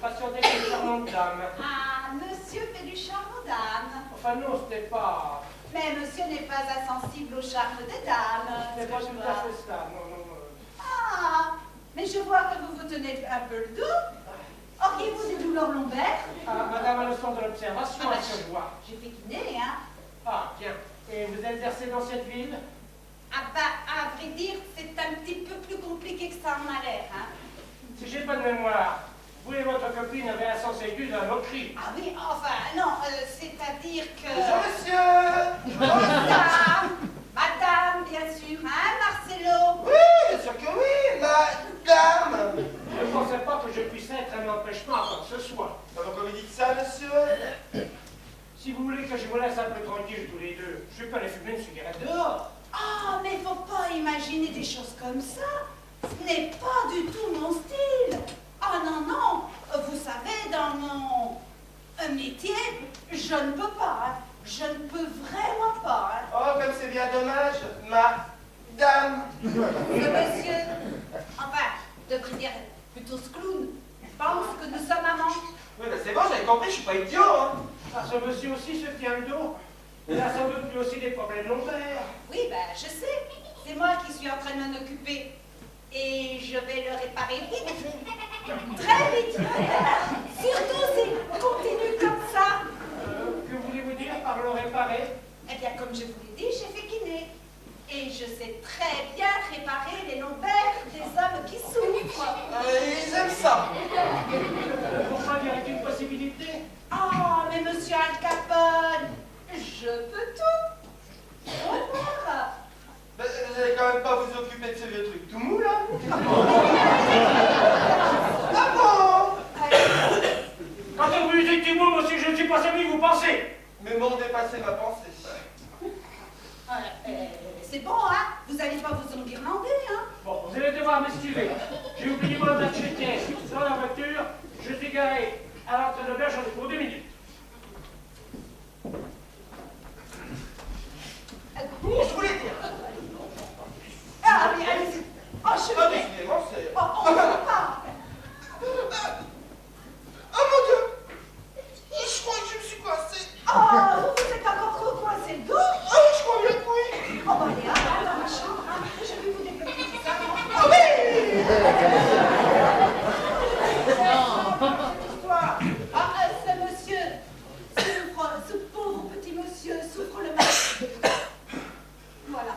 patienter avec une charmante dame. Ah, monsieur fait du charme aux dames. Enfin non, c'était pas... Mais monsieur n'est pas insensible au charme des dames. C'était pas tout à fait ça, non, non. Ah, mais je vois que vous vous tenez un peu le dos. Auriez-vous des douleurs lombaires? Ah, madame a le sens de l'observation, à ce joie. J'ai fait kiné, hein? Ah, bien. Et vous exercez dans cette ville? Ah bah, à vrai dire, c'est un petit peu plus compliqué que ça en a l'air, hein? Si j'ai pas de mémoire, vous et votre copine avez un sens aigu de la moquerie. Ah oui, enfin, non, c'est-à-dire que... Bonjour, monsieur! Madame, madame, bien sûr, hein, Marcelo? Oui, bien sûr que oui, madame! Je ne pensais pas que je puisse être un empêchement à quoi que ce soit. Comment vous dites ça, monsieur? Si vous voulez que je vous laisse un peu tranquille tous les deux, je peux aller fumer une cigarette dehors. Ah, mais faut pas imaginer des choses comme ça. Ce n'est pas du tout mon style. Ah non, non, vous savez, dans mon métier, je ne peux pas, hein. Je ne peux vraiment pas, hein. Oh, comme c'est bien dommage, madame! Ce monsieur, enfin, devrait dire plutôt ce clown, pense que nous sommes amants. Oui, bah c'est bon, j'avais compris, je suis pas idiot, hein. Ah, ce monsieur aussi se tient le dos. Il a sans doute lui aussi des problèmes lombaires. Oui, ben, je sais. C'est moi qui suis en train de m'en occuper. Et je vais le réparer vite. Très vite. Surtout s'il continue comme ça. Que voulez-vous dire par le réparer? Eh bien, comme je vous l'ai dit, j'ai fait kiné. Et je sais très bien réparer les lombaires des hommes qui souffrent. Ils aiment ça. Pourquoi y aurait-il une possibilité? Oh, mais monsieur Al Capone, je peux tout. Au revoir. Bah, vous allez quand même pas vous occuper de ce vieux truc tout mou, là? Ah bon? Quand vous me dites Timon, moi aussi je ne suis pas celui que vous pensez. Mais m'ont dépassé ma pensée. C'est bon, hein? Vous n'allez pas vous enguirlander, hein? Bon, vous allez devoir m'esquiver. J'ai oublié mon acheter dans la voiture. Je suis garé à l'entrée de l'auberge pour 2 minutes. Je voulais dire. Ah, mais allez-y. Oh, je vais. Décidément, c'est... Oh, on ne va pas. Oh mon Dieu! Je crois que je me suis coincé. Oh, vous êtes encore coincé le dos? Oh, je crois bien que oui. Oh, bah, allez, hein, dans ma chambre, hein. Je vais vous débloquer tout ça. Ah oui! Ah, ce monsieur souffre, ce pauvre petit monsieur souffre le mal. Voilà.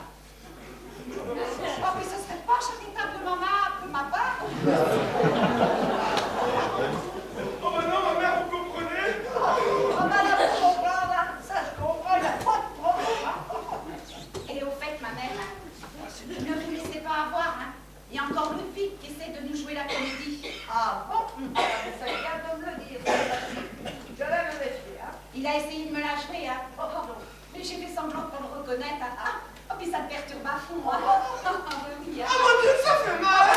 Oh, mais ce serait pas charitablement de ma part. Oh bah non, ma mère, vous comprenez? Oh, madame, je comprends, hein. Ça, je comprends, il n'y a pas de problème. Et au fait, ma mère, ne vous laissez pas avoir, hein. Il y a encore Ludwig qui essaie de nous jouer la comédie. Ah bon? Ça vient de me le dire. Je vais me méfier, hein. Il a essayé de me la jouer, hein. Oh, pardon. Mais j'ai fait semblant de pas le reconnaître, hein. Ah, oh, puis ça me perturbe à fond, hein. Oui, hein. Oh mon Dieu, ça fait mal!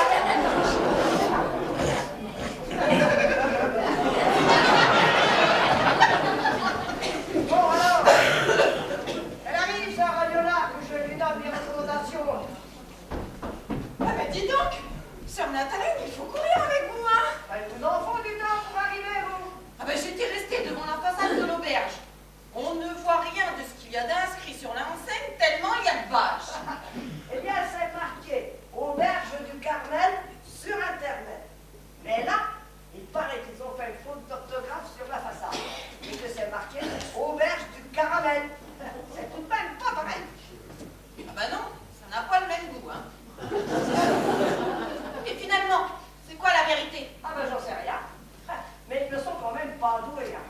Bon alors, elle arrive sa radio-là que je lui donne des recommandations. Ah ben dis donc, sœur Nathalie, il faut courir avec vous, hein. Elle vous en faut du temps pour arriver, vous. Ah ben j'étais restée devant la façade de l'auberge. On ne voit rien de ce qu'il y a d'inscrit sur l'enseigne tellement il y a de vaches. Eh bien, c'est marqué Auberge du Carmel sur Internet. Mais là, il paraît qu'ils ont fait une faute d'orthographe sur la façade. Et que c'est marqué Auberge du Caramel. C'est tout de même pas pareil. Ah ben non, ça n'a pas le même goût, hein. Et finalement, c'est quoi la vérité? Ah ben, j'en sais rien. Mais ils ne sont quand même pas doués. Hein.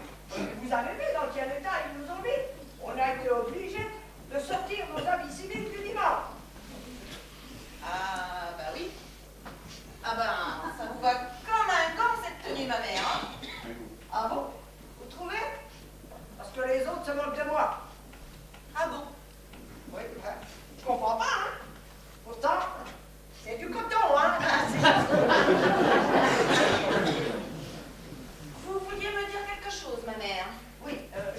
Vous avez vu dans quel état ils nous ont mis? On a été obligés de sortir nos habits civils du dimanche. Ah bah oui. Ah ben, ça vous va comme un gant cette tenue, ma mère, hein. Ah bon? Vous trouvez? Parce que les autres se moquent de moi. Ah bon? Oui, je comprends pas, hein? Pourtant, c'est du coton, hein? Vous vouliez me dire quelque chose, ma mère? Oui,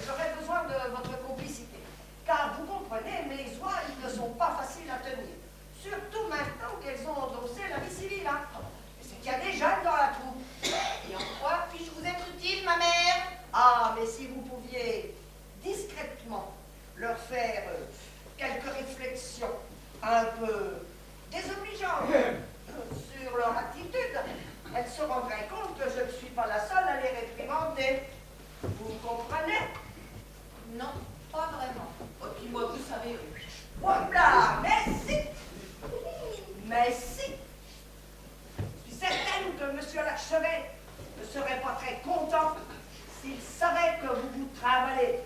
j'aurais besoin de votre complicité. Car vous comprenez, mes oies, ils ne sont pas faciles à tenir. Surtout maintenant qu'elles ont endossé la vie civile, hein? C'est qu'il y a des jeunes dans la troupe. Et en quoi puis-je vous être utile, ma mère? Ah, mais si vous pouviez discrètement leur faire quelques réflexions un peu désobligeantes sur leur attitude, elles se rendraient compte que je ne suis pas la seule à les réprimander. Vous comprenez? Non, pas vraiment. Et puis moi, vous savez... Voilà, mais si! Mais si! Je suis certaine que monsieur l'archevêque ne serait pas très content s'il savait que vous vous travaillez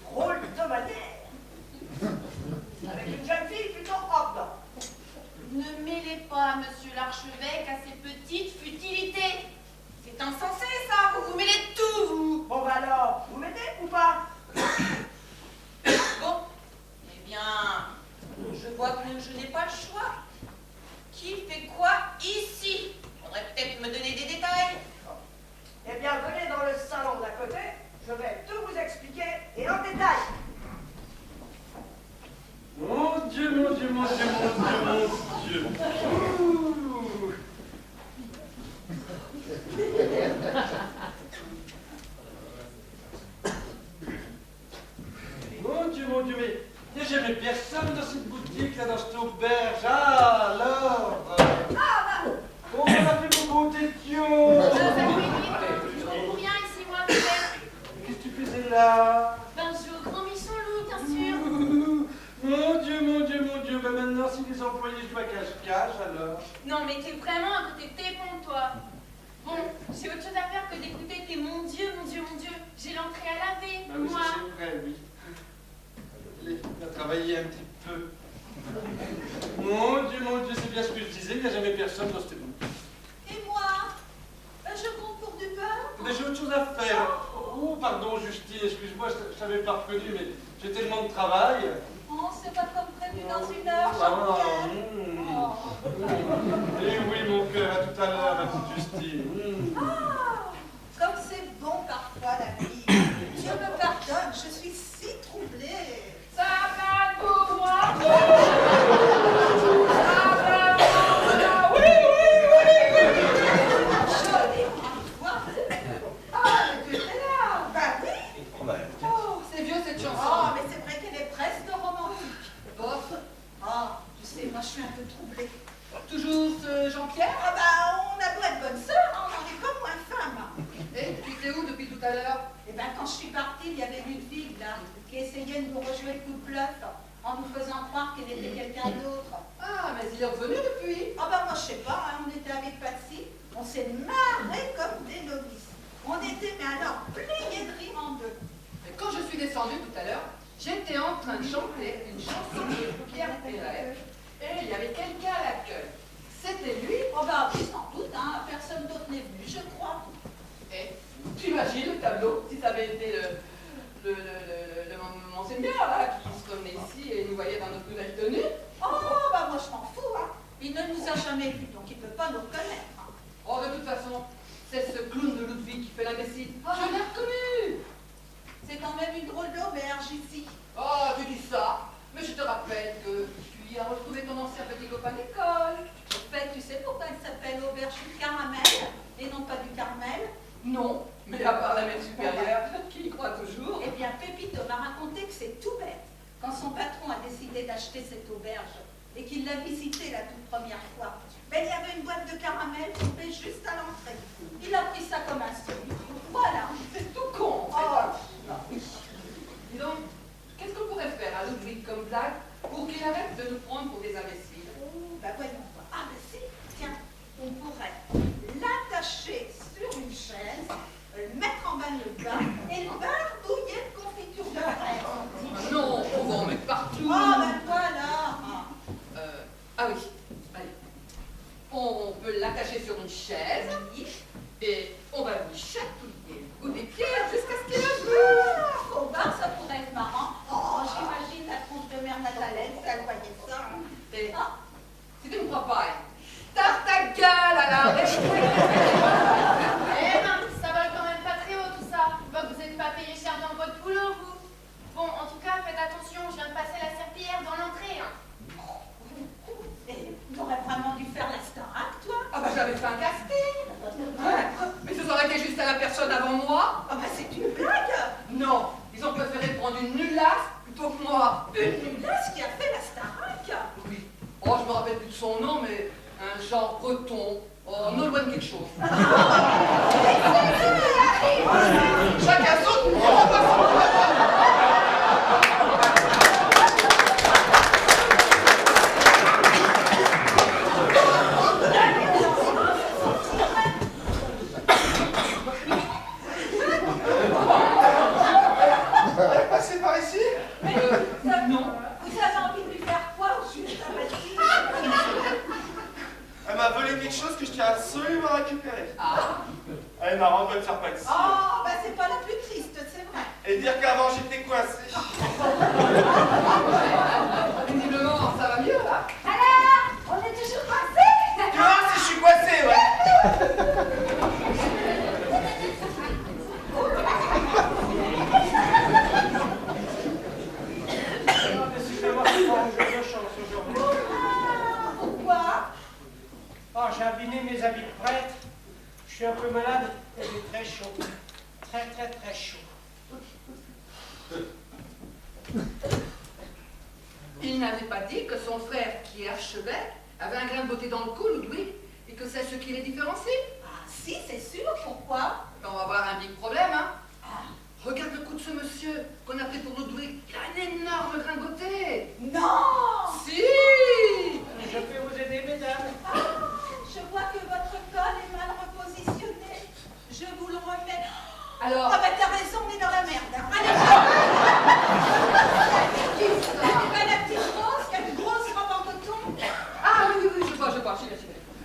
drôle de manière avec une jeune fille plutôt ordre. Ne mêlez pas, monsieur l'archevêque, à ces petites futilités. C'est insensé, ça. Vous vous mêlez de tout, vous. Bon, bah alors, vous m'aidez ou pas? Bon, eh bien, je vois que je n'ai pas le choix. Qui fait quoi ici? Faudrait peut-être me donner des détails. Eh bien, venez dans le salon d'à côté, je vais tout vous expliquer et en détail. Mon Dieu, mon Dieu, mon Dieu, mon Dieu, mon Dieu. Ouh. Dieu, mais il n'y a jamais personne dans cette boutique, là, dans cette auberge. Ah, alors oh, on a fait mon beau tétio. Ça fait pour rien ici, moi, peut-être. Qu'est-ce que tu faisais là? Ben, je joue au grand méchant loup, bien sûr. Mon Dieu, mon Dieu, mon Dieu. Ben maintenant, si les employés jouent à cache-cache, alors. Non, mais t'es vraiment à côté de tes pompes, toi. Bon, j'ai autre chose à faire que d'écouter tes mon Dieu, mon Dieu, mon Dieu. J'ai l'entrée à laver, Ah oui, moi. ça c'est vrai, oui. Allez, on va travailler un petit peu. Mon Dieu, c'est bien ce que je disais, il n'y a jamais personne dans cette boutique. Et moi? Je compte pour du beurre? Mais j'ai autre chose à faire. Oh, pardon, Justine, excuse-moi, je t'avais pas reconnu, mais j'ai tellement de travail. Oh, c'est pas comme prévu dans une heure, Ah, Jean-Pierre. Eh oui, mon cœur, à tout à l'heure, ma petite Justine. Ah, comme c'est bon parfois la vie. Dieu me pardonne, je suis si troublée. Ça va pour moi. Jolie, on va Ah, mais tu étais là. Bah oui. Oh, c'est vieux cette chanson. Oh, mais c'est vrai qu'elle est presque romantique. Bof. Ah, tu sais, moi je suis un peu troublée. Toujours ce Jean-Pierre? Ah bah, on a beau être bonne sœur, hein, on n'en est pas moins femme. Et tu étais où depuis tout à l'heure? Et ben quand je suis partie, il y avait Ludwig là, qui essayait de nous rejouer le coup de bluff en nous faisant croire qu'il était quelqu'un d'autre. Ah, mais il est revenu depuis. Ah bah moi je sais pas, hein, on était avec Patsy, on s'est marré comme des novices. On était mais alors pliés de rire en deux. Mais quand je suis descendue tout à l'heure, j'étais en train de chanter une chanson de Pierre Perret et il y avait quelqu'un à l'accueil. C'était lui. Oh bah oui, sans doute, hein, personne d'autre n'est venu, je crois. Et tu imagines le tableau si ça avait été le monseigneur là qui se promenait ici et nous voyait dans notre nouvelle tenue. Oh bah moi je m'en fous, hein. Il ne nous a jamais vus, donc il ne peut pas nous reconnaître. Hein. Oh, de toute façon, c'est ce clown de Ludwig qui fait l'imbécile. Je l'ai reconnu. C'est quand même une drôle d'auberge ici. Oh, tu dis ça, mais je te rappelle que tu y as retrouvé ton ancien petit copain d'école. En fait, tu sais pourquoi elle s'appelle auberge du caramel et non pas du Carmel? Non, mais à part la mère supérieure, qui y croit toujours. Eh bien, Pépito m'a raconté que c'est tout bête. Quand son patron a décidé d'acheter cette auberge et qu'il l'a visitée la toute première fois, ben, il y avait une boîte de caramel tombée juste à l'entrée. Il a pris ça comme un solide. Voilà. C'est tout con, en fait. Oh. Dis donc, qu'est-ce qu'on pourrait faire à Ludwig comme blague pour qu'il arrête de nous prendre pour des imbéciles? Oh, ben voyons voir. Ah ben si, tiens, on pourrait l'attacher sur une chaise, le mettre en bas le bas et le barbouiller de confiture de fraise. Ah non, on va en mettre partout. Ah ben voilà. Ah oui, allez. On peut l'attacher sur une chaise et on va lui chatouiller le bout des pieds jusqu'à ce qu'il le joue. Au bar, ça pourrait être marrant. Oh, j'imagine la tronche de mère Nathalène, si elle voyait ça. Et si tu ne crois pas, tarte ta gueule alors. Eh ben, ça va quand même pas très haut tout ça. Je vois que vous n'êtes pas payé cher dans votre boulot, vous. Bon, en tout cas, faites attention, je viens de passer la serpillière dans l'entrée. Hein. T'aurais vraiment dû faire la Starac, toi? Ah bah j'avais fait un casting. Mais ça aurait été juste à la personne avant moi. Ah bah c'est une blague. Non, ils ont préféré prendre une nullasse plutôt que moi. Une nulasse qui a fait la Starac? Oui. Oh, je me rappelle plus de son nom, mais un genre breton. Oh, non loin de quelque chose. Chacun saute. Passez par ici? Non. Vous avez envie de lui faire quoi au sujet de la bâtisse? Elle m'a volé quelque chose que je tiens absolument à récupérer. Ah. Elle m'a rendu de faire Patsy. Oh, bah c'est pas la plus triste, c'est vrai. Et dire qu'avant j'étais coincé. Visiblement, ça va mieux là. Alors, on est toujours coincés? Tu vois si je suis coincé, ouais. Décidément, c'est pas un jour de chance aujourd'hui. Ah, pourquoi? Oh, j'ai abîmé mes habits de prêtre. Je suis un peu malade et j'ai très chaud. Très chaud. n'avait pas dit que son frère, qui est archevêque, avait un grain de beauté dans le cou, Ludwig, et que c'est ce qui les différencie? Ah, si, c'est sûr, pourquoi? On va avoir un big problème, hein? Regarde le cou de ce monsieur qu'on a pris pour Ludwig. Il a un énorme grain de beauté. Non! Si! Je peux vous aider, mesdames? Ah, je vois que votre col est mal repositionné. Je vous le remets. Alors? Ah, bah, t'as raison, on est dans la merde. Hein. Allez, Qui ça? la petite Rose qui a une grosse robe en coton. Ah oui, oui, oui, je vois, j'y vais.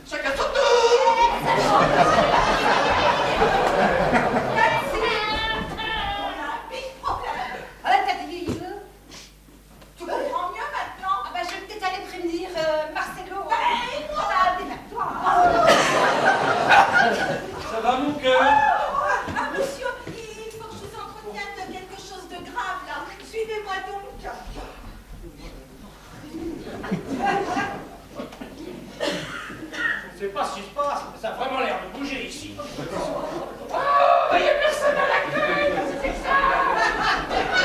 Chacun son tour. On a un big problème. Allez, t'as dit, Tu comprends mieux maintenant? Ah bah, je vais peut-être aller prévenir Marcelo. Ben, moi, démerde-toi. Ça va, mon cœur? Ah, monsieur, il faut que je vous entretienne de quelque chose de grave, là. Suivez-moi donc. Je ne sais pas ce qui se passe, mais ça a vraiment l'air de bouger ici. Oh, il n'y a personne à l'accueil. C'est ça.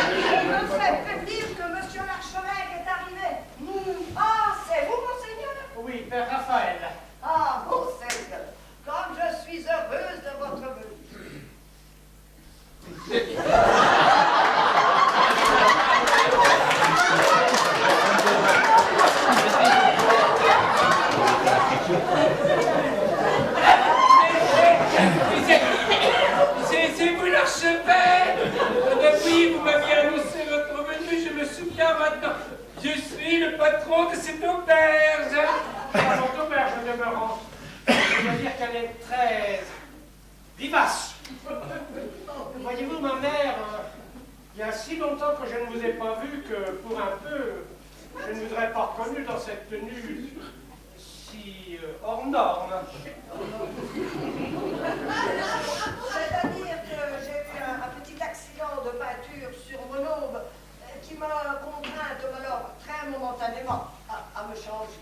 Je me fais prévenir que monsieur l'archevêque est arrivé. Ah, c'est vous, monseigneur? Oui, Père Raphaël. Ah, monseigneur, comme je suis heureuse de votre venue. C'est vous l'archevêque. Depuis, vous m'aviez annoncé votre venue, je me souviens maintenant. Je suis le patron de cette auberge. Cette auberge demeurant, je dois dire qu'elle est très vivace. Voyez-vous, ma mère, il y a si longtemps que je ne vous ai pas vu que, pour un peu, je ne vous aurais pas reconnu dans cette tenue si hors norme. C'est-à-dire que j'ai eu un petit accident de peinture sur mon aube qui m'a contrainte, alors très momentanément, à me changer.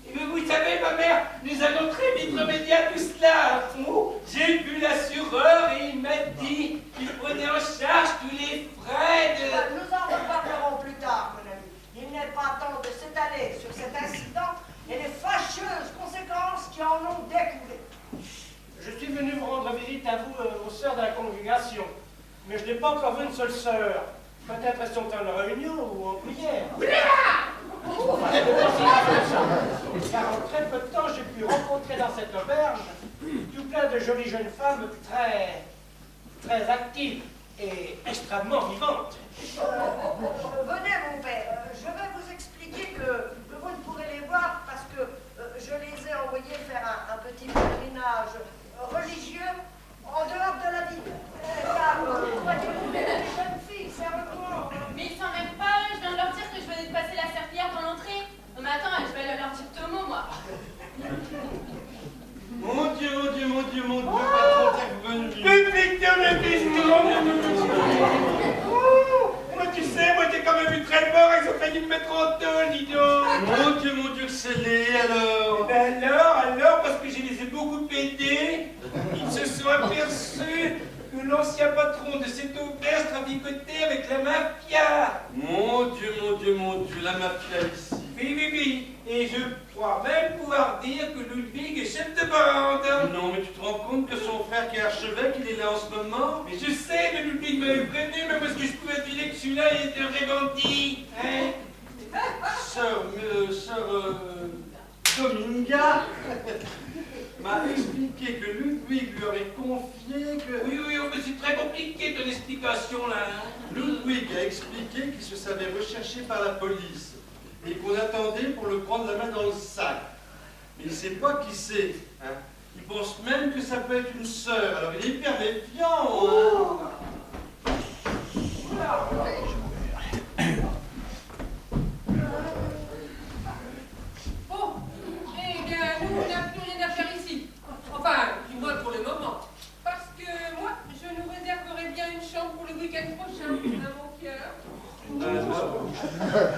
Mais vous savez, ma mère, nous allons très vite remédier à tout cela. J'ai vu l'assureur et il m'a dit qu'il prenait en charge tous les frais de... Nous en reparlerons plus tard, mon ami. Il n'est pas temps de s'étaler sur cet incident et les fâcheuses conséquences qui en ont découlé. Je suis venu vous rendre visite à vous, aux sœurs de la congrégation, mais je n'ai pas encore vu une seule sœur. Peut-être elles sont en réunion ou en prière. Car en très peu de temps, j'ai pu rencontrer dans cette auberge tout plein de jolies jeunes femmes très actives et extrêmement vivantes. Venez, mon père, je vais vous expliquer que vous ne pourrez les voir parce que je les ai envoyés faire un petit pèlerinage religieux en dehors de la ville. Car, voyez-vous, les jeunes filles, c'est un peu... Mais ils s'en mêlent pas, je viens de leur dire que je venais de passer la serpillière dans l'entrée. Non mais attends, je vais leur dire deux mots, moi. Mon Dieu, patron, t'es revenu. Moi, tu sais, moi, j'ai quand même eu très peur, ils ont failli me mettre en deux, dis donc. Mon Dieu, c'est les alors. Ben alors, parce que je les ai beaucoup aidés, ils se sont aperçus que l'ancien patron de cette auberge traficotait avec la mafia. Mon Dieu, la mafia ici. Oui. Et je crois même pouvoir dire que Ludwig est chef de bande. Non, mais tu te rends compte que son frère qui est archevêque, il est là en ce moment? Mais je sais, mais Ludwig m'avait prévenu, mais parce que je pouvais deviner que celui-là, il était un vrai bandit. Hein? Sœur Dominga m'a expliqué que Ludwig lui aurait confié que... Oui, mais c'est très compliqué ton explication, là. Hein? Ludwig a expliqué qu'il se savait recherché par la police et qu'on attendait pour le prendre la main dans le sac. Mais il ne sait pas qui c'est. Hein. Il pense même que ça peut être une sœur. Alors il est hyper méfiant. Hein. Bon, eh bien, nous, on n'a plus rien à faire ici. Enfin, du moins pour le moment. Parce que moi, je nous réserverai bien une chambre pour le week-end prochain, à mon cœur.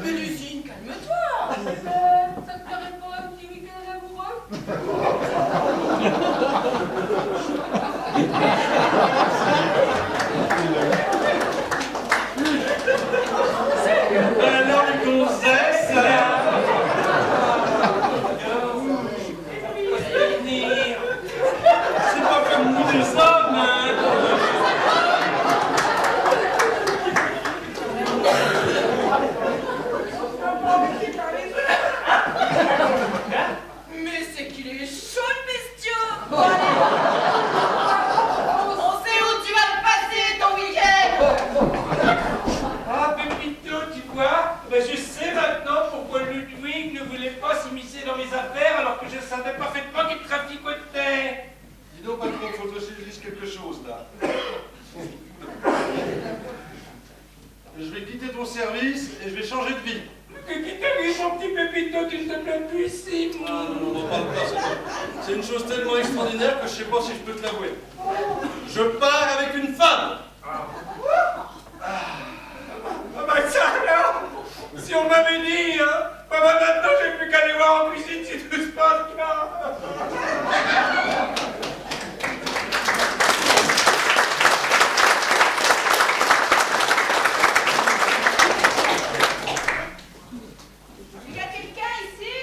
Mais Lucie, calme-toi. Ça te ferait pas un petit week-end amoureux? Alors les gonzesses, service et je vais changer de vie. Qu'est-ce qui t'arrive, mon petit pépito, tu ne te plains plus ici? Ah non, n'en parle pas. C'est une chose tellement extraordinaire que je sais pas si je peux te l'avouer. Je pars avec une femme. Ah bah ça alors, si on m'avait dit, hein, bah maintenant j'ai plus qu'à aller voir en cuisine si tout se passe bien. Il y a quelqu'un ici?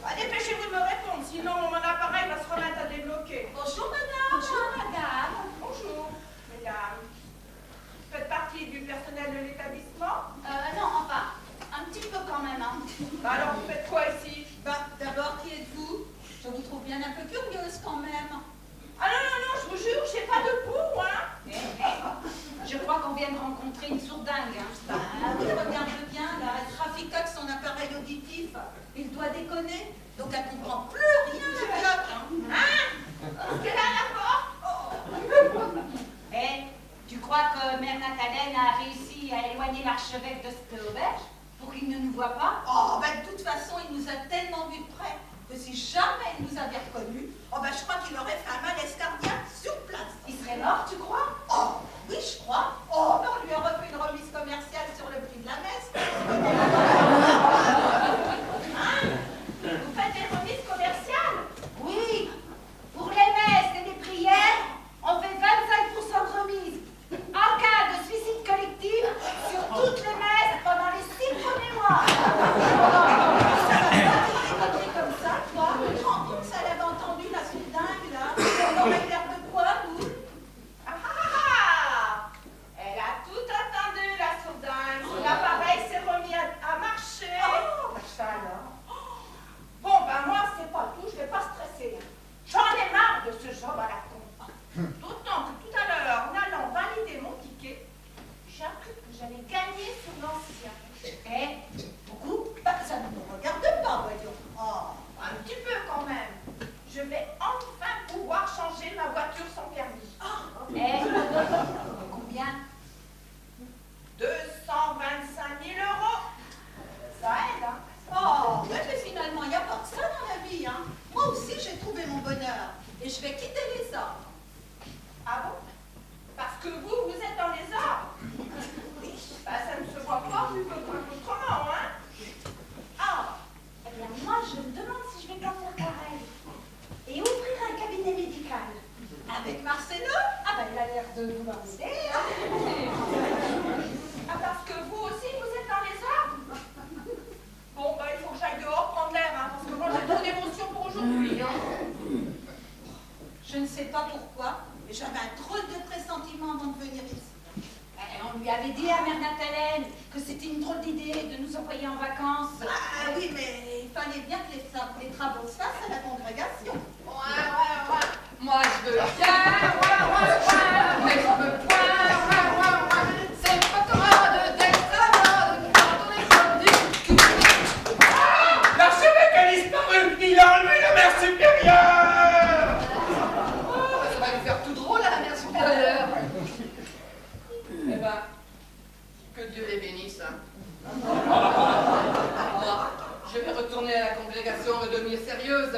Ah, dépêchez-vous de me répondre, sinon mon appareil va se remettre à débloquer. Bonjour, madame. Bonjour, madame. Bonjour, mesdames. Vous faites partie du personnel de l'établissement? Non, enfin, un petit peu quand même, hein. Bah alors vous faites quoi ici? Bah, d'abord, qui êtes-vous? Je vous trouve bien un peu curieuse quand même. Ah non, non, non, je vous jure, j'ai pas de pouls, hein. Je crois qu'on vient de rencontrer une sourdingue, hein. Ah oui, regarde bien, là, elle traficote son appareil auditif. Il doit déconner, donc elle comprend plus rien, la vioque, hein. Hein? Quelle est la porte? Eh, tu crois que Mère Nathalène a réussi à éloigner l'archevêque de cette auberge pour qu'il ne nous voit pas? Oh, ben de toute façon, il nous a tellement vus de près que si jamais il nous avait reconnus, oh ben je crois qu'il aurait fait un malaise cardiaque sur place. Il serait mort, tu crois? Oh, oui, je crois. Oh, ben on lui a refait une remise commerciale sur le prix de la messe. Hein? Vous faites des remises commerciales? Oui, pour les messes et les prières, on fait 25% de remise. En cas de suicide collectif, sur toutes les messes pendant les 6 premiers mois. Comme ça, toi, tu te rends compte, ça l'avait entendu, la sourdingue, là? On aurait l'air de quoi, nous? Ah! Elle a tout entendu, la sourdingue. Son appareil s'est remis à marcher. Oh, ça alors. Bon, ben moi, c'est pas tout, je vais pas stresser. J'en ai marre de ce job à la con. D'autant que tout à l'heure, en allant valider mon ticket, j'ai appris que j'allais gagner sur l'ancien. Eh, beaucoup? Bah, ça ne nous regarde pas, voyons. Oh. Un petit peu quand même. Je vais enfin pouvoir changer ma voiture sans permis. Eh, combien? 225 000 €. Ça aide, hein? Oh, ouais, mais finalement, il n'y a pas que ça dans la vie, hein. Moi aussi, j'ai trouvé mon bonheur. Et je vais quitter les arbres. Ah bon? Parce que vous êtes dans les arbres? Oui. Bah, ça ne se voit pas vu votre autrement, hein? Ah, eh bien, moi, je me demande si je vais pas faire pareil. Et ouvrir un cabinet médical. Avec Marcelo? Ah, ben, il a l'air de vouloir m'aider, hein. Ah, parce que vous aussi, vous êtes dans les arbres? Bon, bah, il faut que j'aille dehors prendre l'air, hein, parce que moi, j'ai trop d'émotions pour aujourd'hui, hein. Je ne sais pas pourquoi, mais j'avais un drôle de pressentiment avant de venir ici. On lui avait dit à Mère Nathalène que c'était une drôle d'idée de nous envoyer en vacances. Ah oui, mais il fallait bien que les travaux se fassent à la congrégation. Ouais. Moi, je veux bien, mais je veux point, c'est pas commode d'être quand on est comme du cul. L'archevêque a disparu, il a enlevé la mère supérieure. Ça va lui faire tout drôle à la mère supérieure. Eh ben, que Dieu les bénisse. Hein. Moi, je vais retourner à la congrégation et devenir sérieuse.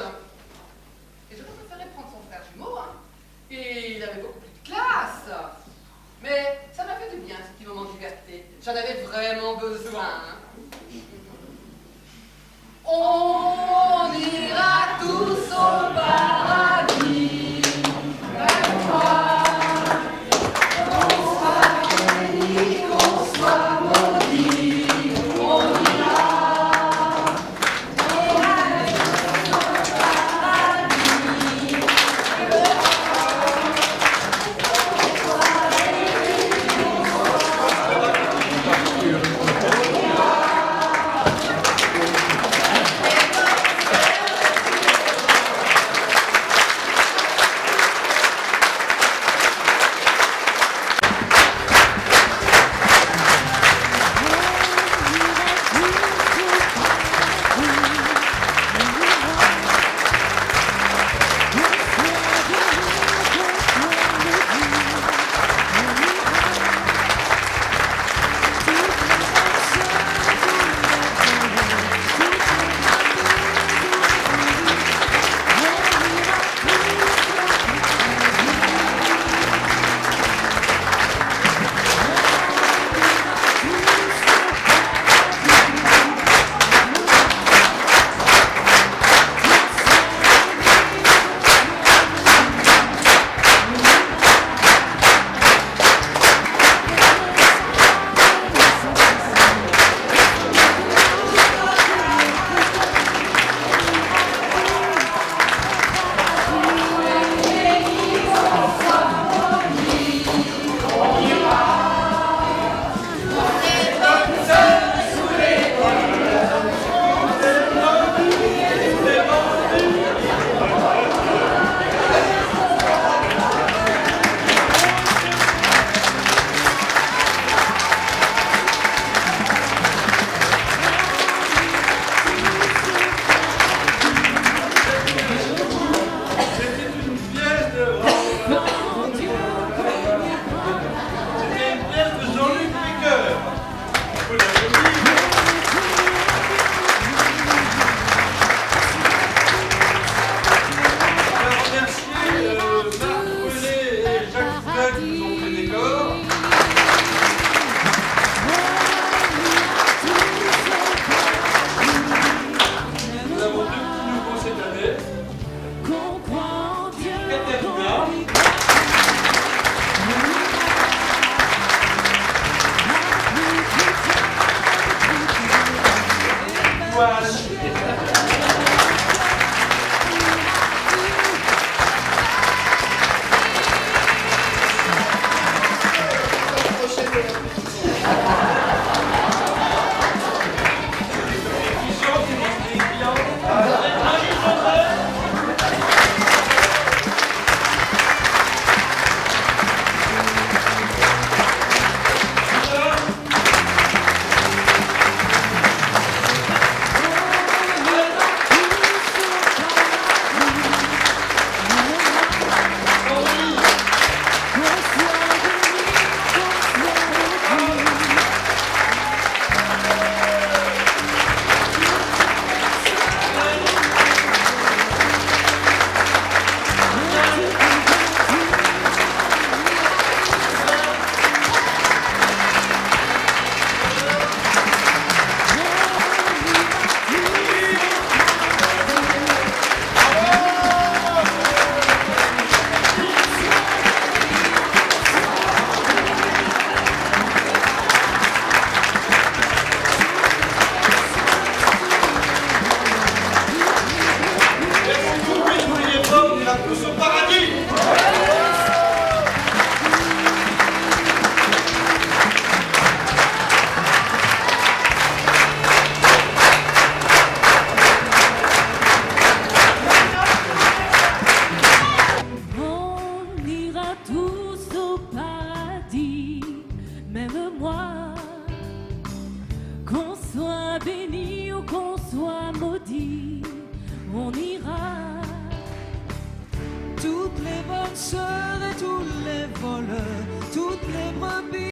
Et j'aurais préféré prendre son frère jumeau, hein. Et il avait beaucoup plus de classe. Mais ça m'a fait du bien, ce petit moment de liberté. J'en avais vraiment besoin. Hein. On ira tous au paradis. Même moi. Qu'on soit béni, qu'on soit maudit. On ira. décor. Nous avons deux petits nouveaux cette année. Katerina. On ira toutes les bonnes choses.